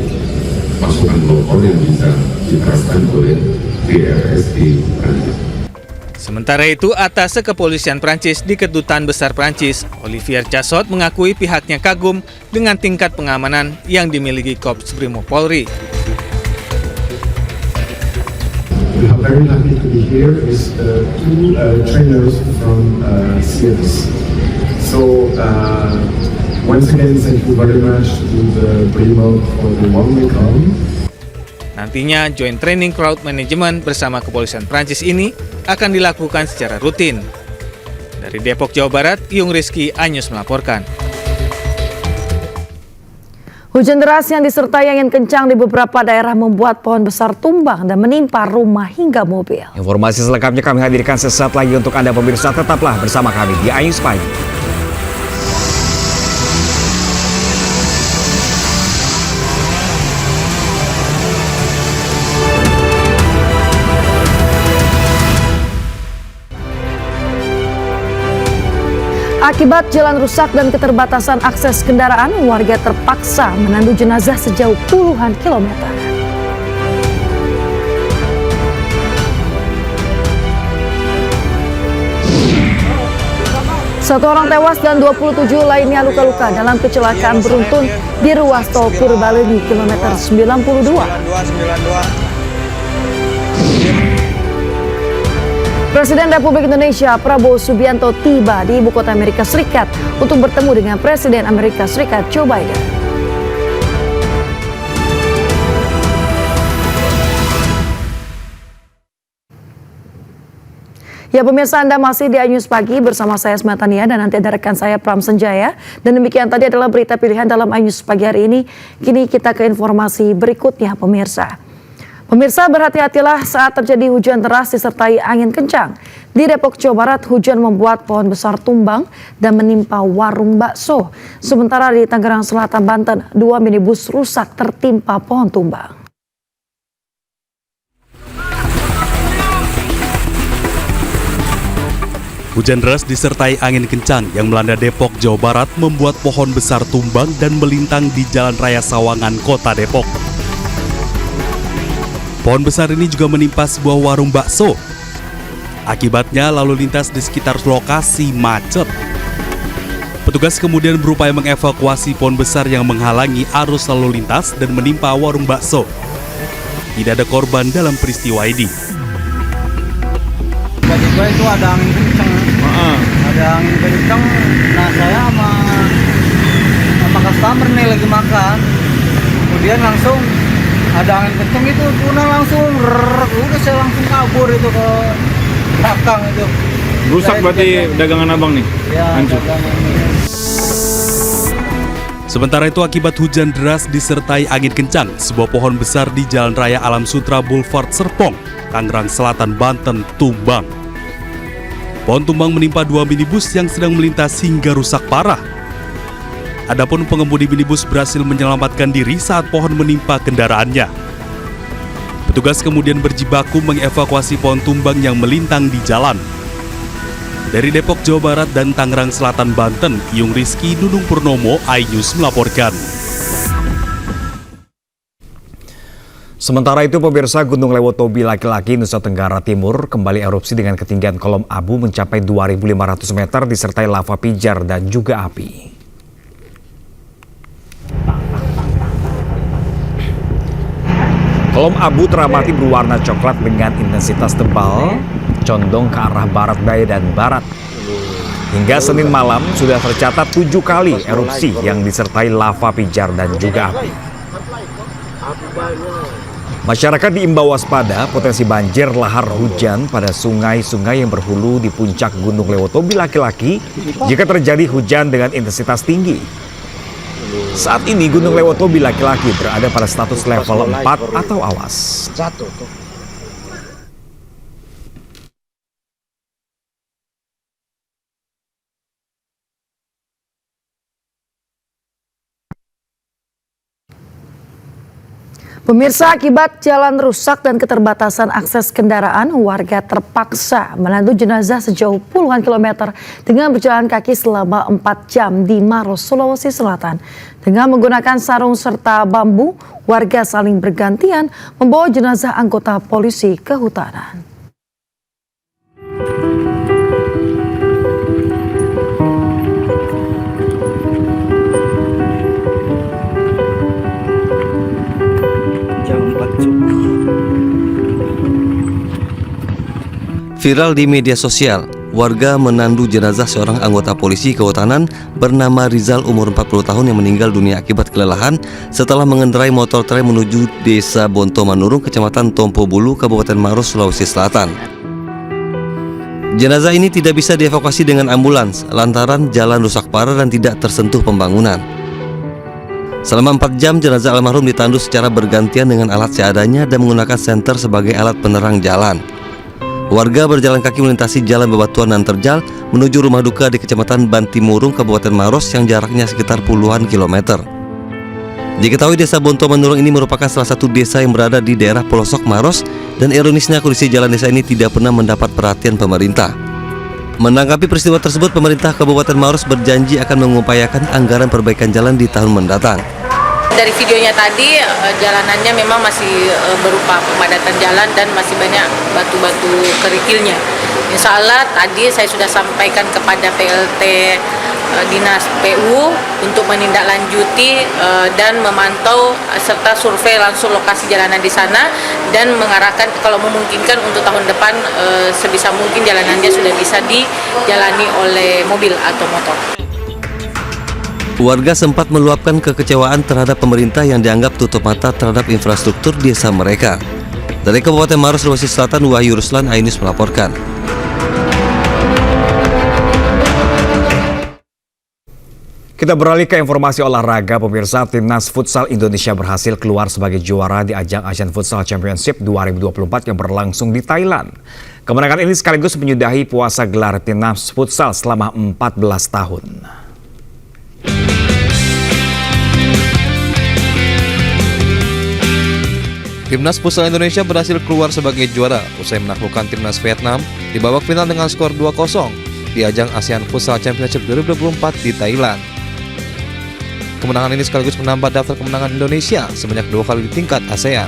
pasukan lokal yang bisa diterapkan oleh CRS di Prancis. Sementara itu, Atase Kepolisian Prancis di Kedutaan Besar Prancis, Olivier Chassot, mengakui pihaknya kagum dengan tingkat pengamanan yang dimiliki Korps Brimob Polri. We are very happy to be here with two trainers from CRS. So once again, thank you very much to the Brimob for the warm welcome. Nantinya, joint training crowd management bersama kepolisian Prancis ini akan dilakukan secara rutin. Dari Depok, Jawa Barat, Iyung Rizky, Anyus melaporkan. Hujan deras yang disertai angin kencang di beberapa daerah membuat pohon besar tumbang dan menimpa rumah hingga mobil. Informasi selengkapnya kami hadirkan sesaat lagi untuk Anda pemirsa. Tetaplah bersama kami di Anyus Pagi. Akibat jalan rusak dan keterbatasan akses kendaraan, warga terpaksa menandu jenazah sejauh puluhan kilometer. Satu orang tewas dan 27 lainnya luka-luka dalam kecelakaan beruntun di ruas tol Purbaleni kilometer 92. Presiden Republik Indonesia Prabowo Subianto tiba di ibu kota Amerika Serikat untuk bertemu dengan Presiden Amerika Serikat Joe Biden. Ya pemirsa, Anda masih di Anyus Pagi bersama saya Smetania dan nanti ada rekan saya Pram Senjaya. Dan demikian tadi adalah berita pilihan dalam Anyus Pagi hari ini. Kini kita ke informasi berikutnya pemirsa. Pemirsa, berhati-hatilah saat terjadi hujan deras disertai angin kencang. Di Depok, Jawa Barat, hujan membuat pohon besar tumbang dan menimpa warung bakso. Sementara di Tangerang Selatan, Banten, 2 minibus rusak tertimpa pohon tumbang. Hujan deras disertai angin kencang yang melanda Depok, Jawa Barat membuat pohon besar tumbang dan melintang di Jalan Raya Sawangan, Kota Depok. Pohon besar ini juga menimpa sebuah warung bakso. Akibatnya lalu lintas di sekitar lokasi macet. Petugas kemudian berupaya mengevakuasi pohon besar yang menghalangi arus lalu lintas dan menimpa warung bakso. Tidak ada korban dalam peristiwa ini. Tiba-tiba itu ada angin kencang. Ada angin kencang. Nah, saya sama customer nih lagi makan. Kemudian langsung ada angin kencang itu, tuna langsung udah saya langsung kabur itu ke belakang itu. Rusak berarti dagangan abang nih? Ya, hancur. Sementara itu akibat hujan deras disertai angin kencang, sebuah pohon besar di Jalan Raya Alam Sutra Boulevard Serpong, Tangerang Selatan, Banten, tumbang. Pohon tumbang menimpa 2 minibus yang sedang melintas hingga rusak parah. Adapun pengemudi minibus berhasil menyelamatkan diri saat pohon menimpa kendaraannya. Petugas kemudian berjibaku mengevakuasi pohon tumbang yang melintang di jalan. Dari Depok, Jawa Barat dan Tangerang Selatan, Banten, Iyung Rizky, Nunung Purnomo, iNews melaporkan. Sementara itu, pemirsa, Gunung Lewotobi laki-laki Nusa Tenggara Timur kembali erupsi dengan ketinggian kolom abu mencapai 2.500 meter disertai lava pijar dan juga api. Kolom abu teramati berwarna coklat dengan intensitas tebal, condong ke arah barat daya dan barat. Hingga Senin malam sudah tercatat 7 kali erupsi yang disertai lava pijar dan juga api. Masyarakat diimbau waspada potensi banjir lahar hujan pada sungai-sungai yang berhulu di puncak Gunung Lewotobi laki-laki jika terjadi hujan dengan intensitas tinggi. Saat ini Gunung Lewotobi laki-laki berada pada status level 4 atau awas. Pemirsa, akibat jalan rusak dan keterbatasan akses kendaraan, warga terpaksa menandu jenazah sejauh puluhan kilometer dengan berjalan kaki selama 4 jam di Maros, Sulawesi Selatan. Dengan menggunakan sarung serta bambu, warga saling bergantian membawa jenazah anggota polisi ke hutanan. Viral di media sosial, warga menandu jenazah seorang anggota polisi kehutanan bernama Rizal umur 40 tahun yang meninggal dunia akibat kelelahan setelah mengendarai motor trek menuju Desa Bonto Manurung, Kecamatan Tompo Bulu, Kabupaten Maros, Sulawesi Selatan. Jenazah ini tidak bisa dievakuasi dengan ambulans lantaran jalan rusak parah dan tidak tersentuh pembangunan. Selama 4 jam jenazah almarhum ditandu secara bergantian dengan alat seadanya dan menggunakan senter sebagai alat penerang jalan. Warga berjalan kaki melintasi jalan bebatuan dan terjal menuju rumah duka di Kecamatan Bantimurung, Kabupaten Maros yang jaraknya sekitar puluhan kilometer. Diketahui Desa Bonto Manurung ini merupakan salah satu desa yang berada di daerah pelosok Maros dan ironisnya kondisi jalan desa ini tidak pernah mendapat perhatian pemerintah. Menanggapi peristiwa tersebut, pemerintah Kabupaten Maros berjanji akan mengupayakan anggaran perbaikan jalan di tahun mendatang. Dari videonya tadi, jalanannya memang masih berupa pemadatan jalan dan masih banyak batu-batu kerikilnya. Insya Allah tadi saya sudah sampaikan kepada PLT Dinas PU untuk menindaklanjuti dan memantau serta survei langsung lokasi jalanan di sana dan mengarahkan kalau memungkinkan untuk tahun depan sebisa mungkin jalanannya sudah bisa dijalani oleh mobil atau motor. Warga sempat meluapkan kekecewaan terhadap pemerintah yang dianggap tutup mata terhadap infrastruktur desa mereka. Dari Kabupaten Maros, Sulawesi Selatan, Wahyu Ruslan, iNews melaporkan. Kita beralih ke informasi olahraga, pemirsa. Timnas Futsal Indonesia berhasil keluar sebagai juara di ajang Asian Futsal Championship 2024 yang berlangsung di Thailand. Kemenangan ini sekaligus menyudahi puasa gelar Timnas Futsal selama 14 tahun. Timnas Futsal Indonesia berhasil keluar sebagai juara usai menaklukkan Timnas Vietnam di babak final dengan skor 2-0 di ajang ASEAN Futsal Championship 2024 di Thailand. Kemenangan ini sekaligus menambah daftar kemenangan Indonesia sebanyak 2 kali di tingkat ASEAN.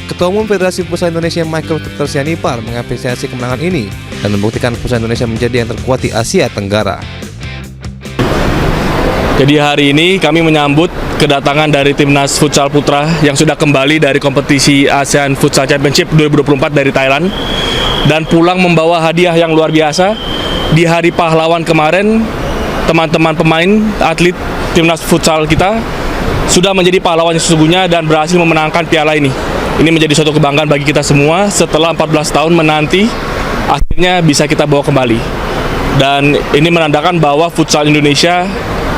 Ketua Umum Federasi Futsal Indonesia Michael Tersianipar mengapresiasi kemenangan ini dan membuktikan futsal Indonesia menjadi yang terkuat di Asia Tenggara. Jadi hari ini kami menyambut kedatangan dari Timnas Futsal Putra yang sudah kembali dari kompetisi ASEAN Futsal Championship 2024 dari Thailand dan pulang membawa hadiah yang luar biasa. Di Hari Pahlawan kemarin, teman-teman pemain atlet Timnas Futsal kita sudah menjadi pahlawan yang sesungguhnya dan berhasil memenangkan piala ini. Ini menjadi suatu kebanggaan bagi kita semua setelah 14 tahun menanti, akhirnya bisa kita bawa kembali. Dan ini menandakan bahwa futsal Indonesia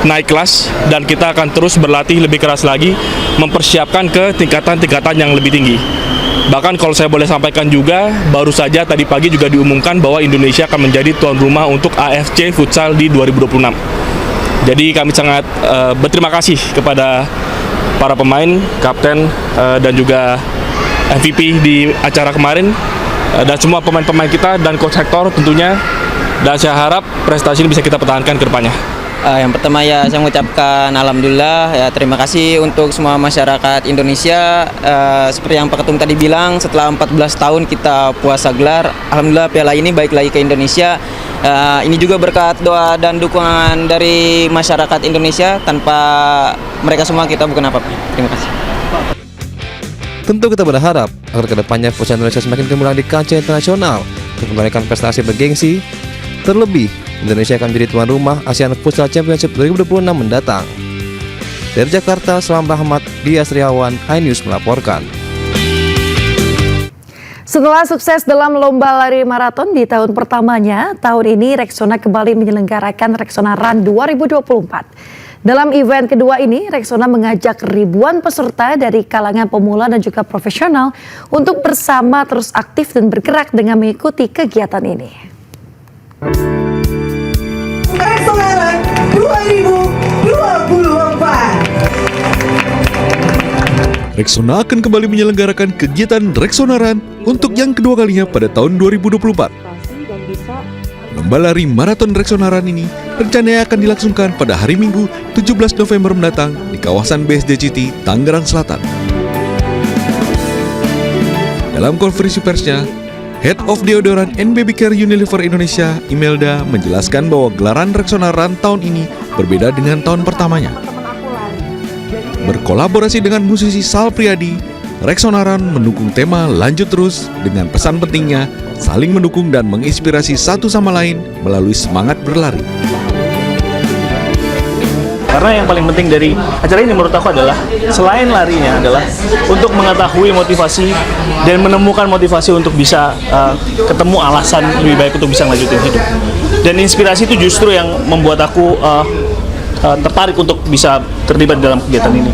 naik kelas dan kita akan terus berlatih lebih keras lagi, mempersiapkan ke tingkatan-tingkatan yang lebih tinggi. Bahkan kalau saya boleh sampaikan juga, baru saja tadi pagi juga diumumkan bahwa Indonesia akan menjadi tuan rumah untuk AFC Futsal di 2026. Jadi kami sangat berterima kasih kepada para pemain, kapten, dan juga MVP di acara kemarin, dan semua pemain-pemain kita dan coach Hector tentunya. Dan saya harap prestasi ini bisa kita pertahankan ke depannya. Yang pertama ya saya mengucapkan alhamdulillah ya, terima kasih untuk semua masyarakat Indonesia. Seperti yang Pak Ketum tadi bilang, setelah 14 tahun kita puasa gelar, alhamdulillah piala ini baik lagi ke Indonesia. Ini juga berkat doa dan dukungan dari masyarakat Indonesia. Tanpa mereka semua kita bukan apa-apa. Terima kasih. Tentu kita berharap agar kedepannya futsal Indonesia semakin gemilang di kancah internasional untuk memberikan prestasi bergengsi. Terlebih, Indonesia akan menjadi tuan rumah ASEAN Futsal Championship 2026 mendatang. Dari Jakarta, Salam Rahmat, Dias Riawan, iNews melaporkan. Setelah sukses dalam lomba lari maraton di tahun pertamanya, tahun ini Rexona kembali menyelenggarakan Rexona Run 2024. Dalam event kedua ini, Rexona mengajak ribuan peserta dari kalangan pemula dan juga profesional untuk bersama terus aktif dan bergerak dengan mengikuti kegiatan ini. Rexona Run 2024. Rexona akan kembali menyelenggarakan kegiatan Rexona Run untuk yang kedua kalinya pada tahun 2024. Lomba lari maraton Rexona Run ini rencananya akan dilangsungkan pada hari Minggu 17 November mendatang di kawasan BSD City, Tangerang Selatan. Dalam konferensi persnya, Head of Deodorant and Baby Care Unilever Indonesia, Imelda, menjelaskan bahwa gelaran Rexona Run tahun ini berbeda dengan tahun pertamanya. Berkolaborasi dengan musisi Sal Priadi, Rexona Run mendukung tema Lanjut Terus dengan pesan pentingnya saling mendukung dan menginspirasi satu sama lain melalui semangat berlari. Karena yang paling penting dari acara ini menurut aku adalah selain larinya adalah untuk mengetahui motivasi dan menemukan motivasi untuk bisa ketemu alasan lebih baik untuk bisa melanjutkan hidup. Dan inspirasi itu justru yang membuat aku tertarik untuk bisa terlibat dalam kegiatan ini.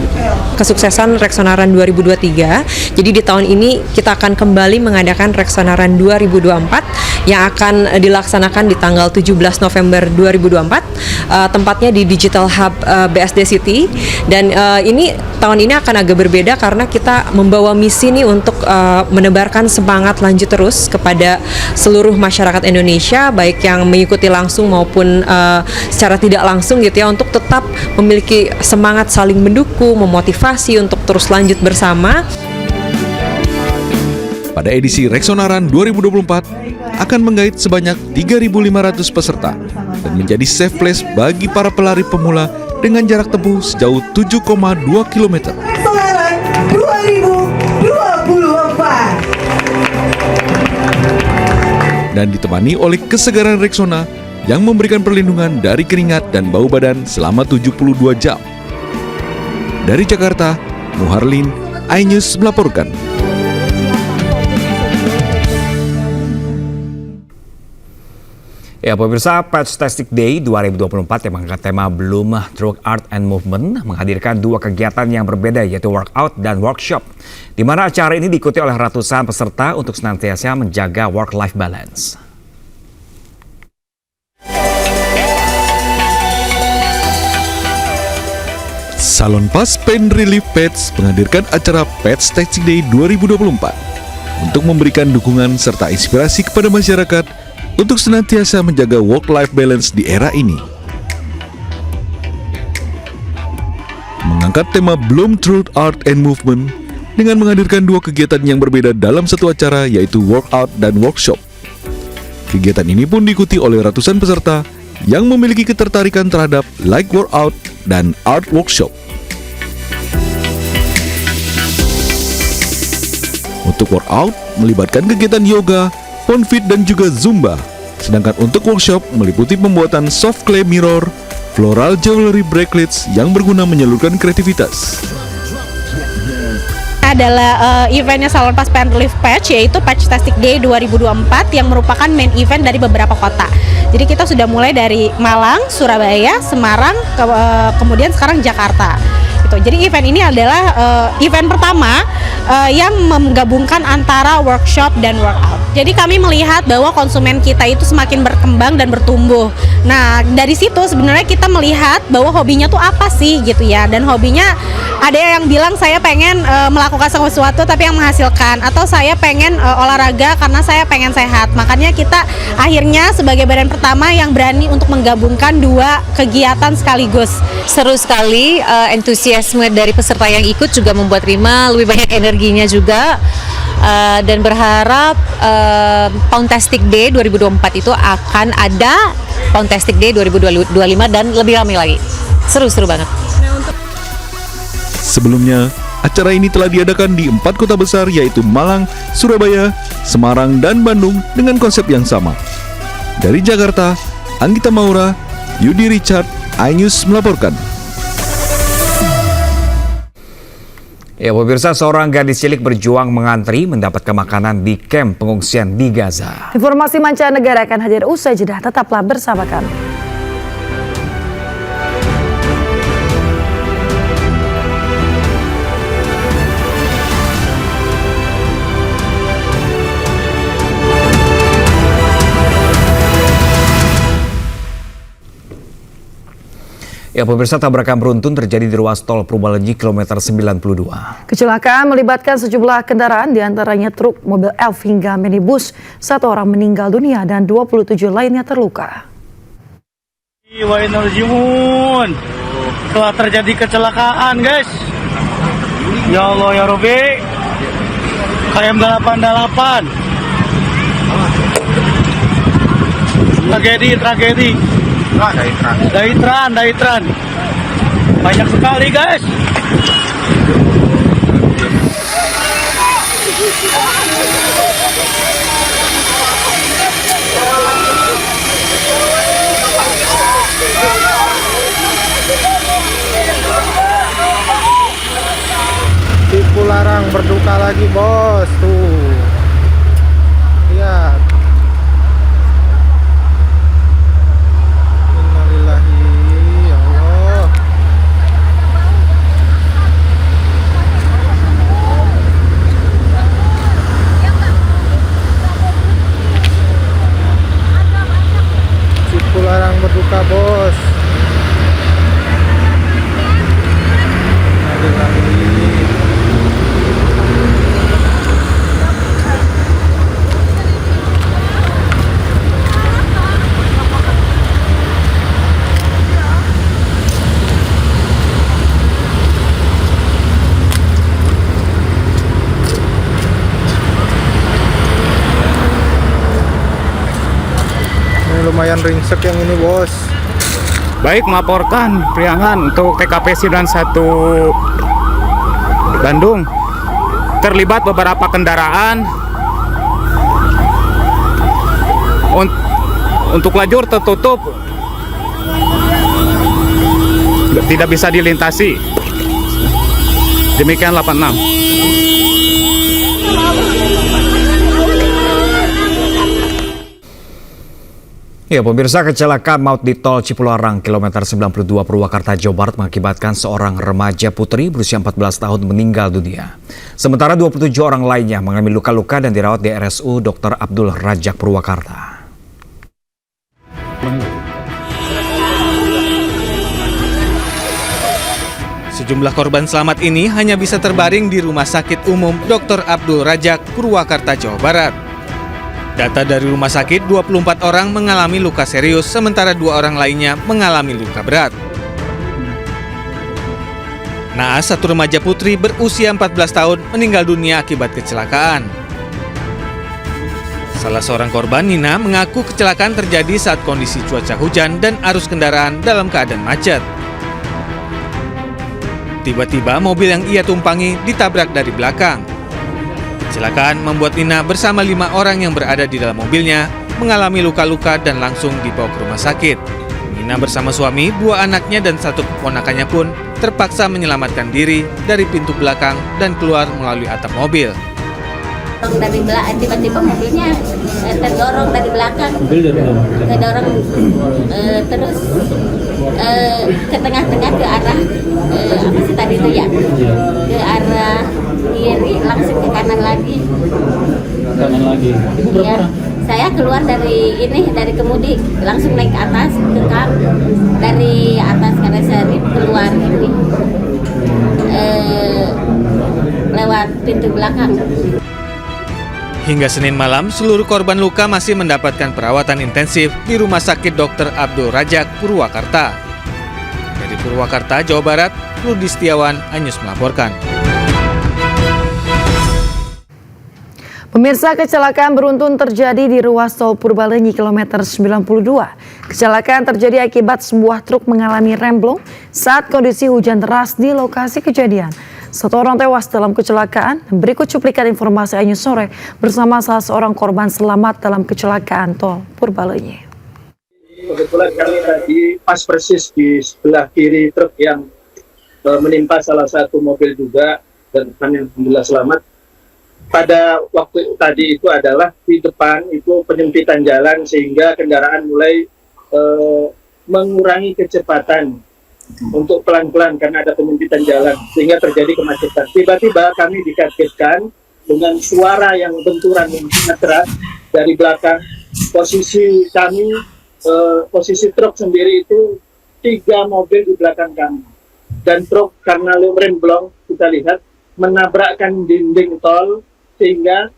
Kesuksesan Rexona Run 2023. Jadi di tahun ini kita akan kembali mengadakan Rexona Run 2024 yang akan dilaksanakan di tanggal 17 November 2024. Tempatnya di Digital Hub BSD City. Dan ini tahun ini akan agak berbeda karena kita membawa misi nih untuk menebarkan semangat lanjut terus kepada seluruh masyarakat Indonesia, baik yang mengikuti langsung maupun secara tidak langsung gitu ya, untuk tetap memiliki semangat saling mendukung, memotivasi untuk terus lanjut bersama. Pada edisi Rexona Run 2024 akan menggait sebanyak 3.500 peserta dan menjadi safe place bagi para pelari pemula dengan jarak tempuh sejauh 7,2 km. Rexona Run 2024. Dan ditemani oleh kesegaran Rexona yang memberikan perlindungan dari keringat dan bau badan selama 72 jam. Dari Jakarta, Muharlin, iNews melaporkan. Ya pemirsa, Patchtastic Day 2024 yang mengangkat tema Bloom Through Art and Movement menghadirkan dua kegiatan yang berbeda yaitu workout dan workshop. Di mana acara ini diikuti oleh ratusan peserta untuk senantiasa menjaga work-life balance. Salon Pas Pain Relief Pets menghadirkan acara Patchtastic Day 2024 untuk memberikan dukungan serta inspirasi kepada masyarakat untuk senantiasa menjaga work-life balance di era ini. Mengangkat tema Bloom Through Art and Movement dengan menghadirkan dua kegiatan yang berbeda dalam satu acara yaitu workout dan workshop. Kegiatan ini pun diikuti oleh ratusan peserta yang memiliki ketertarikan terhadap like workout dan art workshop. Untuk workout melibatkan kegiatan yoga, Ponfit dan juga Zumba. Sedangkan untuk workshop meliputi pembuatan soft clay mirror, floral jewelry bracelets yang berguna menyalurkan kreativitas. Adalah eventnya Salon Pas Pain Relief Patch, yaitu Patchtastic Day 2024 yang merupakan main event dari beberapa kota. Jadi kita sudah mulai dari Malang, Surabaya, Semarang, kemudian sekarang Jakarta. Jadi event ini adalah event pertama yang menggabungkan antara workshop dan workout. Jadi kami melihat bahwa konsumen kita itu semakin berkembang dan bertumbuh. Nah dari situ sebenarnya kita melihat bahwa hobinya tuh apa sih gitu ya. Dan hobinya ada yang bilang saya pengen melakukan sesuatu tapi yang menghasilkan, atau saya pengen olahraga karena saya pengen sehat. Makanya kita akhirnya sebagai brand pertama yang berani untuk menggabungkan dua kegiatan sekaligus. Seru sekali, antusiasme dari peserta yang ikut juga membuat Rima lebih banyak energinya juga. Dan berharap Poundtastic Day 2024 itu akan ada Poundtastic Day 2025 dan lebih ramai lagi. Seru-seru banget. Sebelumnya, acara ini telah diadakan di 4 kota besar yaitu Malang, Surabaya, Semarang, dan Bandung dengan konsep yang sama. Dari Jakarta, Anggita Maura, Yudi Richard, iNews melaporkan. Ya pemirsa, seorang gadis cilik berjuang mengantri mendapatkan makanan di kamp pengungsian di Gaza. Informasi mancanegara akan hadir usai jeda, tetaplah bersama kami. Ya pemirsa, tabrakan beruntun terjadi di ruas tol Purbalenyi kilometer 92. Kecelakaan melibatkan sejumlah kendaraan, diantaranya truk, mobil elf hingga minibus. 1 orang meninggal dunia dan 27 lainnya terluka. Telah terjadi kecelakaan guys. Ya Allah ya Rabbi. KM 88. Tragedi. Daitran. Banyak sekali guys. Cipularang berduka lagi bos tuh. Lihat. Cipularang berduka bos. Lumayan ringsek yang ini bos. Baik, melaporkan Priangan untuk TKP 91 Bandung. Terlibat beberapa kendaraan. Untuk lajur tertutup, tidak bisa dilintasi. Demikian 86. Ya, pemirsa, kecelakaan maut di tol Cipularang kilometer 92 Purwakarta, Jawa Barat mengakibatkan seorang remaja putri berusia 14 tahun meninggal dunia. Sementara 27 orang lainnya mengalami luka-luka dan dirawat di RSU Dr. Abdul Rajak Purwakarta. Sejumlah korban selamat ini hanya bisa terbaring di Rumah Sakit Umum Dr. Abdul Rajak Purwakarta, Jawa Barat. Data dari rumah sakit, 24 orang mengalami luka serius, sementara 2 orang lainnya mengalami luka berat. Naas, satu remaja putri berusia 14 tahun meninggal dunia akibat kecelakaan. Salah seorang korban, Nina, mengaku kecelakaan terjadi saat kondisi cuaca hujan dan arus kendaraan dalam keadaan macet. Tiba-tiba mobil yang ia tumpangi ditabrak dari belakang. Kecelakaan membuat Nina bersama 5 orang yang berada di dalam mobilnya mengalami luka-luka dan langsung dibawa ke rumah sakit. Nina bersama suami, 2 anaknya dan 1 keponakannya pun terpaksa menyelamatkan diri dari pintu belakang dan keluar melalui atap mobil. Dari belakang, tiba-tiba mobilnya terdorong dari belakang, terdorong terus ke tengah-tengah ke arah apa sih tadi itu ya, ke arah kiri langsung ke kanan lagi. Ya, saya keluar dari kemudi langsung naik ke atas ke kap, dari atas kareserip keluar ini lewat pintu belakang. Hingga Senin malam, seluruh korban luka masih mendapatkan perawatan intensif di Rumah Sakit Dr. Abdul Rajak Purwakarta. Dari Purwakarta, Jawa Barat, Rudi Setiawan, Anyus melaporkan. Pemirsa, kecelakaan beruntun terjadi di ruas tol Purbalenyi kilometer 92. Kecelakaan terjadi akibat sebuah truk mengalami remblong saat kondisi hujan deras di lokasi kejadian. 1 orang tewas dalam kecelakaan. Berikut cuplikan informasi Anyus Sore bersama salah seorang korban selamat dalam kecelakaan tol Purbalenyi. Kebetulan kami tadi pas persis di sebelah kiri truk yang menimpa salah satu mobil juga, dan alhamdulillah selamat. Pada waktu tadi itu adalah di depan itu penyempitan jalan sehingga kendaraan mulai mengurangi kecepatan untuk pelan-pelan karena ada penyempitan jalan sehingga terjadi kemacetan. Tiba-tiba kami dikagetkan dengan suara yang benturan yang sangat keras dari belakang. Posisi kami, posisi truk sendiri itu 3 mobil di belakang kami, dan truk karena remblong kita lihat menabrakkan dinding tol sehingga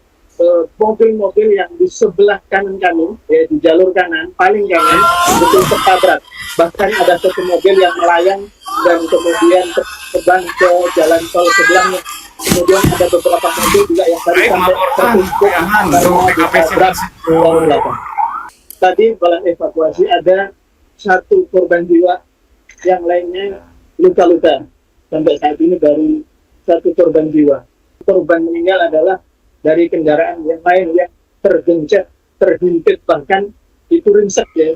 mobil-mobil yang di sebelah kanan kami, ya, di jalur kanan paling kanan betul tertabrak. Bahkan ada satu mobil yang melayang dan kemudian terbang ke jalan tol sebelahnya. Kemudian ada beberapa mobil juga yang tadi sampai tertabrak dari belakang. Tadi dalam evakuasi ada 1 korban jiwa, yang lainnya luka-luka. Sampai saat ini baru 1 korban jiwa. Korban meninggal adalah dari kendaraan yang lain yang tergencet, terhimpit, bahkan itu ringsek ya.